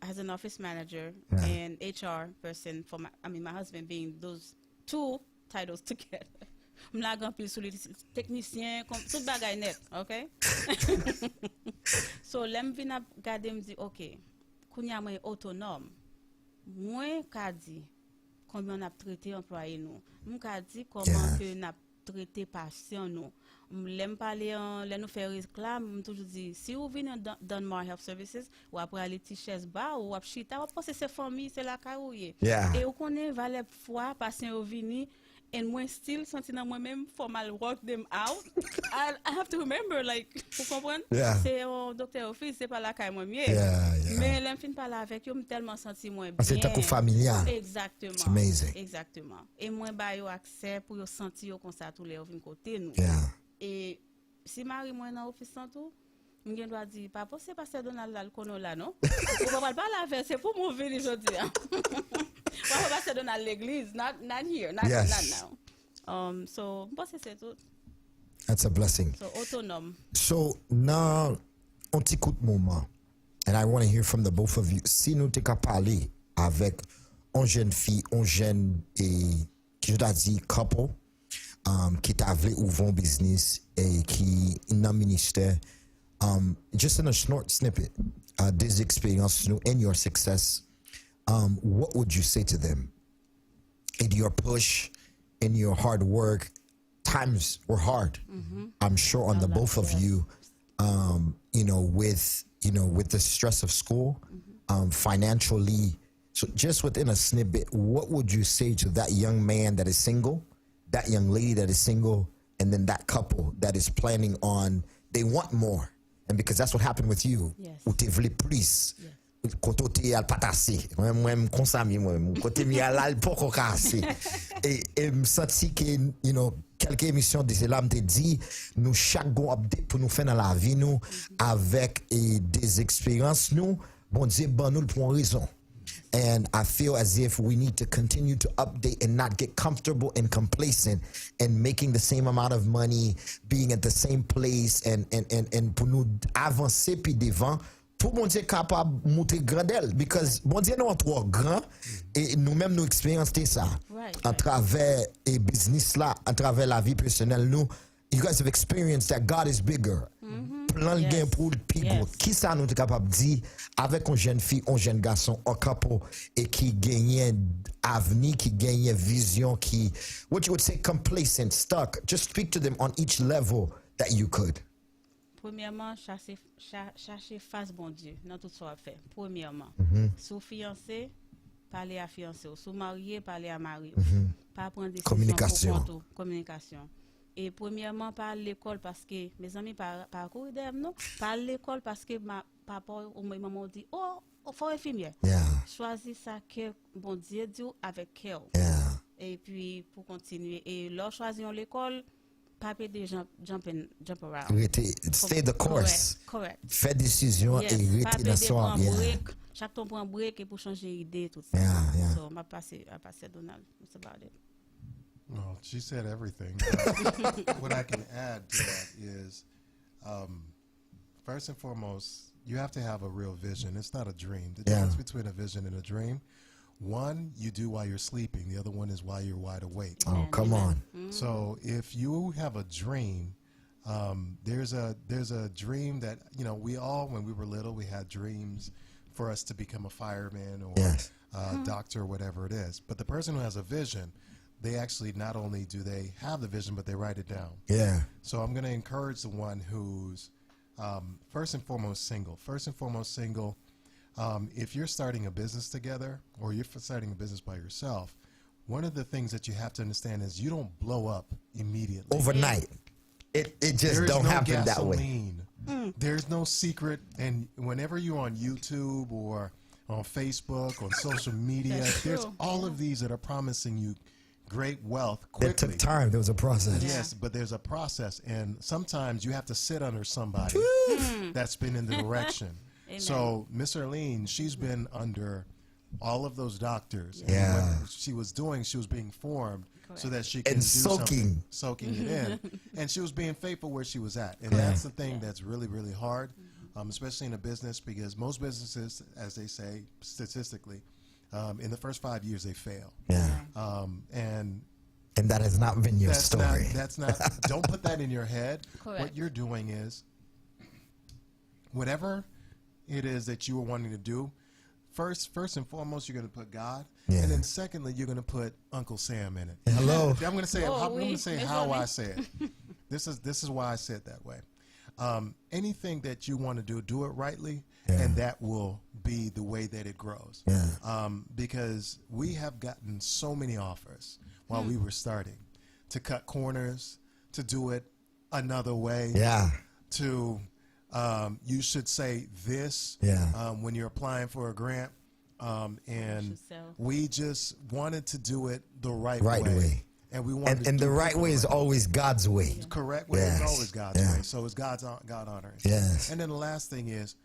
as an office manager and HR person for my husband being those two titles together. M'la gan pile sou les technicien comme tout bagay net, OK? So lem vin ap gade me dit OK, kounya mwen autonome. Mwen ka di combien on a traité employé nous. Mwen ka di comment que n'a traité patient nous. L'aime parler là nous faire réclame, toujours dit si vous venez dans DonMar Health Services ou après aller t-shirt bas ou après chita, ou penser c'est famille, c'est la carouille. Et on connaît valait fois patient au vini and moi still senti dans moi-même formal work them out. I have to remember like vous comprenez? C'est un docteur office, c'est pas la caille moi mieux. Mais l'aime fin parler avec eux, tellement senti moi bien. C'est un coup familial. Exactement. It's amazing. Exactement. Et moi ba yo accès pour yo sentir comme ça tous les vinn côté nous. Et si Marie moi dans office sans tout, m'gen doit dire papa c'est pasteur Donald là le kono là non. On va pas la faire, c'est pour mon venir aujourd'hui. Papa pasteur Donald l'église, not here, not now. So c'est tout. That's a blessing. So autonome. So now on petit coup de moment, and I want to hear from the both of you. Si nous t'es parler avec une jeune fille, un jeune et qui je dois dire couple. Qui t'a voulu ouvrir un business et qui est un ministère. Just in a short snippet, this experience and your success, what would you say to them? In your push, in your hard work, times were hard. I'm sure on the both of you, with the stress of school, financially. So just within a snippet, what would you say to that young man that is single? That young lady that is single, and then that couple that is planning on, they want more. And because that's what happened with you. Ou te vle plus. Koto te al patase. Moi konsami moi. Kote mi al poko kase. Et me senti que, quelques émissions de cela me dit, nous chaque go update pour nous faire dans la vie nous, avec des expériences nous, bon Dieu, bon nous pour une raison. And I feel as if we need to continue to update and not get comfortable and complacent and making the same amount of money, being at the same place and pour nous avancer puis devant pour mon Dieu capable monter grandel because mon Dieu nous trop grand et nous-mêmes nous expériencer ça à travers et business là, à travers la vie personnelle nous. You guys have experienced that God is bigger. Plan le gain pour le people. Qui ça nous est capable de dire avec une jeune fille, un jeune garçon, un couple et qui gagne avenir, qui gagne vision, qui, what you would say, complacent, stuck. Just speak to them on each level that you could. Premièrement, chercher face bon Dieu dans tout ce qu'on fait. Premièrement, sous fiancé, parler à fiancé. Sous marié, parler à marié. Pas prendre des communication. Communication. Et premièrement, par l'école parce que mes amis par corridor non, par l'école parce que ma papa ou ma maman dit oh faut infirmière. Choisis ça que bon Dieu dit avec cœur. Et puis pour continuer et leur choisir l'école pas de jump around. Stay the course. Correct. Fais décision et rester dans son chaque temps prend break et pour changer idée tout ça. So m'a passé Donald. That's about it. Well, she said everything. What I can add to that is, first and foremost, you have to have a real vision. It's not a dream. The difference between a vision and a dream, one you do while you're sleeping. The other one is while you're wide awake. Oh, come on. So if you have a dream, there's a dream that, we all, when we were little, we had dreams for us to become a fireman or a doctor or whatever it is. But the person who has a vision, they actually not only do they have the vision, but they write it down. So I'm going to encourage the one who's first and foremost single. If you're starting a business together or you're starting a business by yourself, one of the things that you have to understand is you don't blow up immediately. Overnight. It just don't happen that way. There's no secret. And whenever you're on YouTube or on Facebook, on social media, there's all of these that are promising you great wealth quickly. It took time. There was a process. Yes, but there's a process, and sometimes you have to sit under somebody that's been in the direction. So Miss Erline, she's been under all of those doctors. And Yeah. what she was being formed so that she can And do something, soaking. soaking it in. And she was being faithful where she was at. And Yeah. that's the thing that's really, really hard, especially in a business, because most businesses, as they say statistically, in the first 5 years they fail. Yeah. And that has not been your that's story. That's not. Don't put that in your head. Correct. What you're doing is, whatever it is that you are wanting to do, first and foremost, you're going to put God, Yeah. and then secondly, you're going to put Uncle Sam in it. Hello. I'm going to say it. Oh, I'm going oui. to say Mais how jamais. I say it. This is why I said that way. Anything that you want to do it rightly, and that will be the way that it grows. Yeah. Because we have gotten so many offers while we were starting to cut corners, to do it another way. Yeah. To you should say this when you're applying for a grant. And should sell. we just wanted to do it the right Right way. And we wanted And to the do right it way is always God's way. correct way. Yes. It's always God's Yeah. way. So it's God honoring. Yes. And then the last thing is,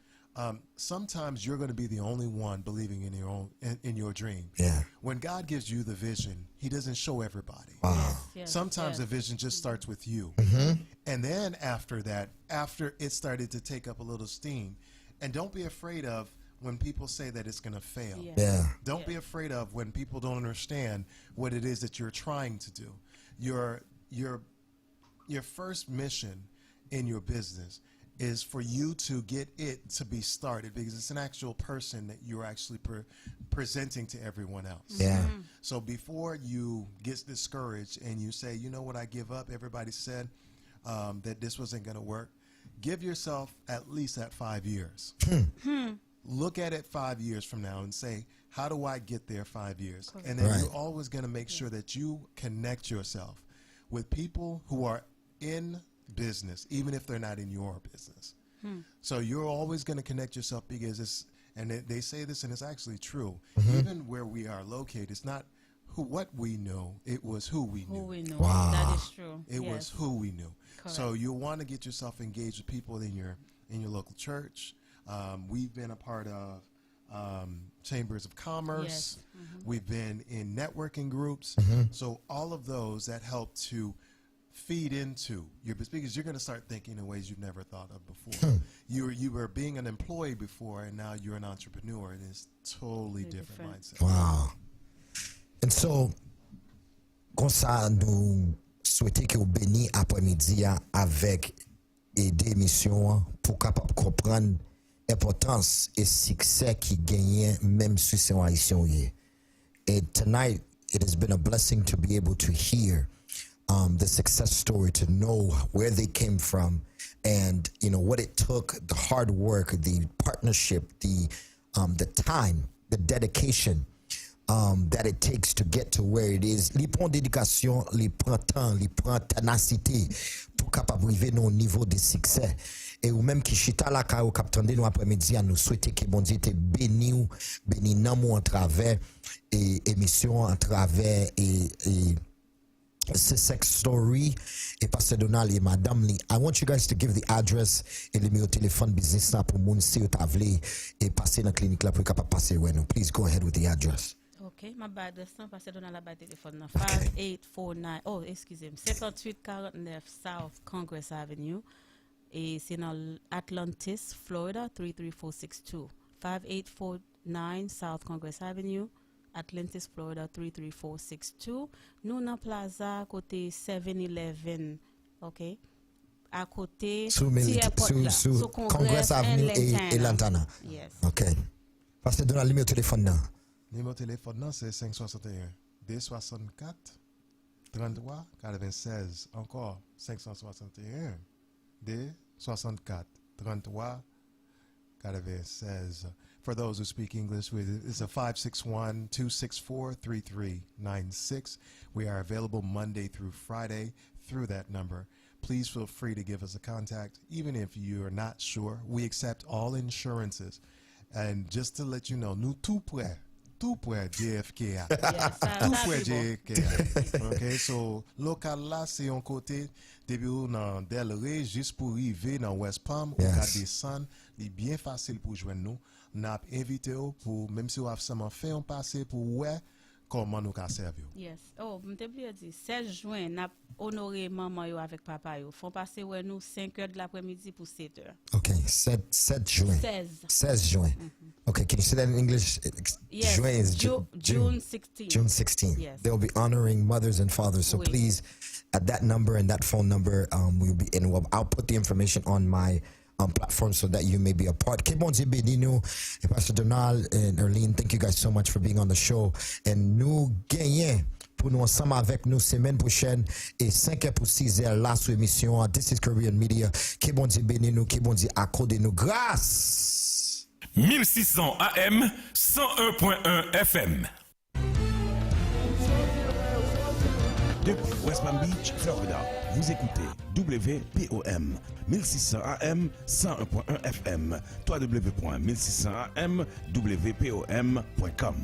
sometimes you're going to be the only one believing in your own in your dream. Yeah. When God gives you the vision, He doesn't show everybody. Wow. Yes, Sometimes yes. the vision just starts with you. And then after that, after it started to take up a little steam, and don't be afraid of when people say that it's going to fail. Yeah. Yeah. Don't be afraid of when people don't understand what it is that you're trying to do. Your first mission in your business is for you to get it to be started, because it's an actual person that you're actually presenting to everyone else. Yeah. So before you get discouraged and you say, you know what, I give up, everybody said that this wasn't going to work, give yourself at least that 5 years. Look at it 5 years from now and say, how do I get there 5 years? And then Right. you're always going to make sure that you connect yourself with people who are in business, even if they're not in your business. So you're always going to connect yourself, because it's, and they say this, and it's actually true. Even where we are located, it's not what we know, it was who we knew. Who we know. Wow. That is true. It Yes. was who we knew. Correct. So you want to get yourself engaged with people in your local church. We've been a part of chambers of commerce. Yes. Mm-hmm. We've been in networking groups. So all of those that help to feed into your business, because you're going to start thinking in ways you've never thought of before. You were being an employee before, and now you're an entrepreneur, and it's totally different mindset. Wow. And so, comme ça, nous souhaitons que vous bénissez après-midi avec des missions pour capable comprendre l'importance et succès qui gagne même sur ces haïtiens. And tonight, it has been a blessing to be able to hear the success story, to know where they came from, and what it took, the hard work, the partnership, the time, the dedication that it takes to get to where it is. Li prend dédication, li prend temps, li prend ténacité pour capable arriver au niveau de succès. Et ou même qui chita la ka ou k'ap tande nous après-midi à nous souhaiter que bon Dieu te béni ou béni nan mou en travers et émission en travers et sex story et Pastor Donald et Madame Lee. I want you guys to give the address et le numéro de téléphone business là pour moun si ou t'avle et passer dans clinique là pour capable passer ouais nous. Please go ahead with the address. Ok, ma bad address nan, parce que donne la bad téléphone nan. 5849, oh, excusez-moi, 5849 South Congress Avenue. Et c'est dans Atlantis, Florida, 33462. 5849 South Congress Avenue, Atlantis, Florida, 33462. Nous dans Plaza, côté 7-Eleven, ok? À côté, Sous Congress Avenue et Lantana. Yes. OK. Parce que donne le numéro de téléphone là. Numéro de téléphone, non, c'est 561 264 33 96. Encore 561 264 33 96. For those who speak English, it's a 561-264-3396. We are available Monday through Friday through that number. Please feel free to give us a contact, even if you are not sure. We accept all insurances. And just to let you know, nous tout prêt tout près JFK. ça, Tout ça, près c'est bon. JFK. OK, so local là c'est un côté depuis dans Delray juste pour arriver dans West Palm, on va descendre, c'est bien facile pour joindre nous. N'a invité pour même si on a seulement fait un passé pour ouais comment nous ca servir. Yes. Oh, je t'ai oublié de dire 16 juin, n'a honoré maman yo avec papa yo. Font passer ouais nous 5h de l'après-midi pour 7h. Okay, 7 juin. 16 juin. Okay, can you say that in English? Yes. Juin is June 16th. June 16th. Yes. They'll be honoring mothers and fathers. So Oui. please, at that number and that phone number, we'll be in. I'll put the information on my platform so that you may be a part. Kebonzi Bedino, Pastor Donald and Erline, thank you guys so much for being on the show. And nous gagnons pour nous ensemble avec nous semaine prochaine et 5h pour 6h là sur émission. This is Korean Media. Kebonzi Bedino, Kebonzi accordé nous grâce. 1600 AM, 101.1 FM. Depuis West Palm Beach, Florida, vous écoutez WPOM 1600 AM 101.1 FM, www.1600 AM, WPOM.com.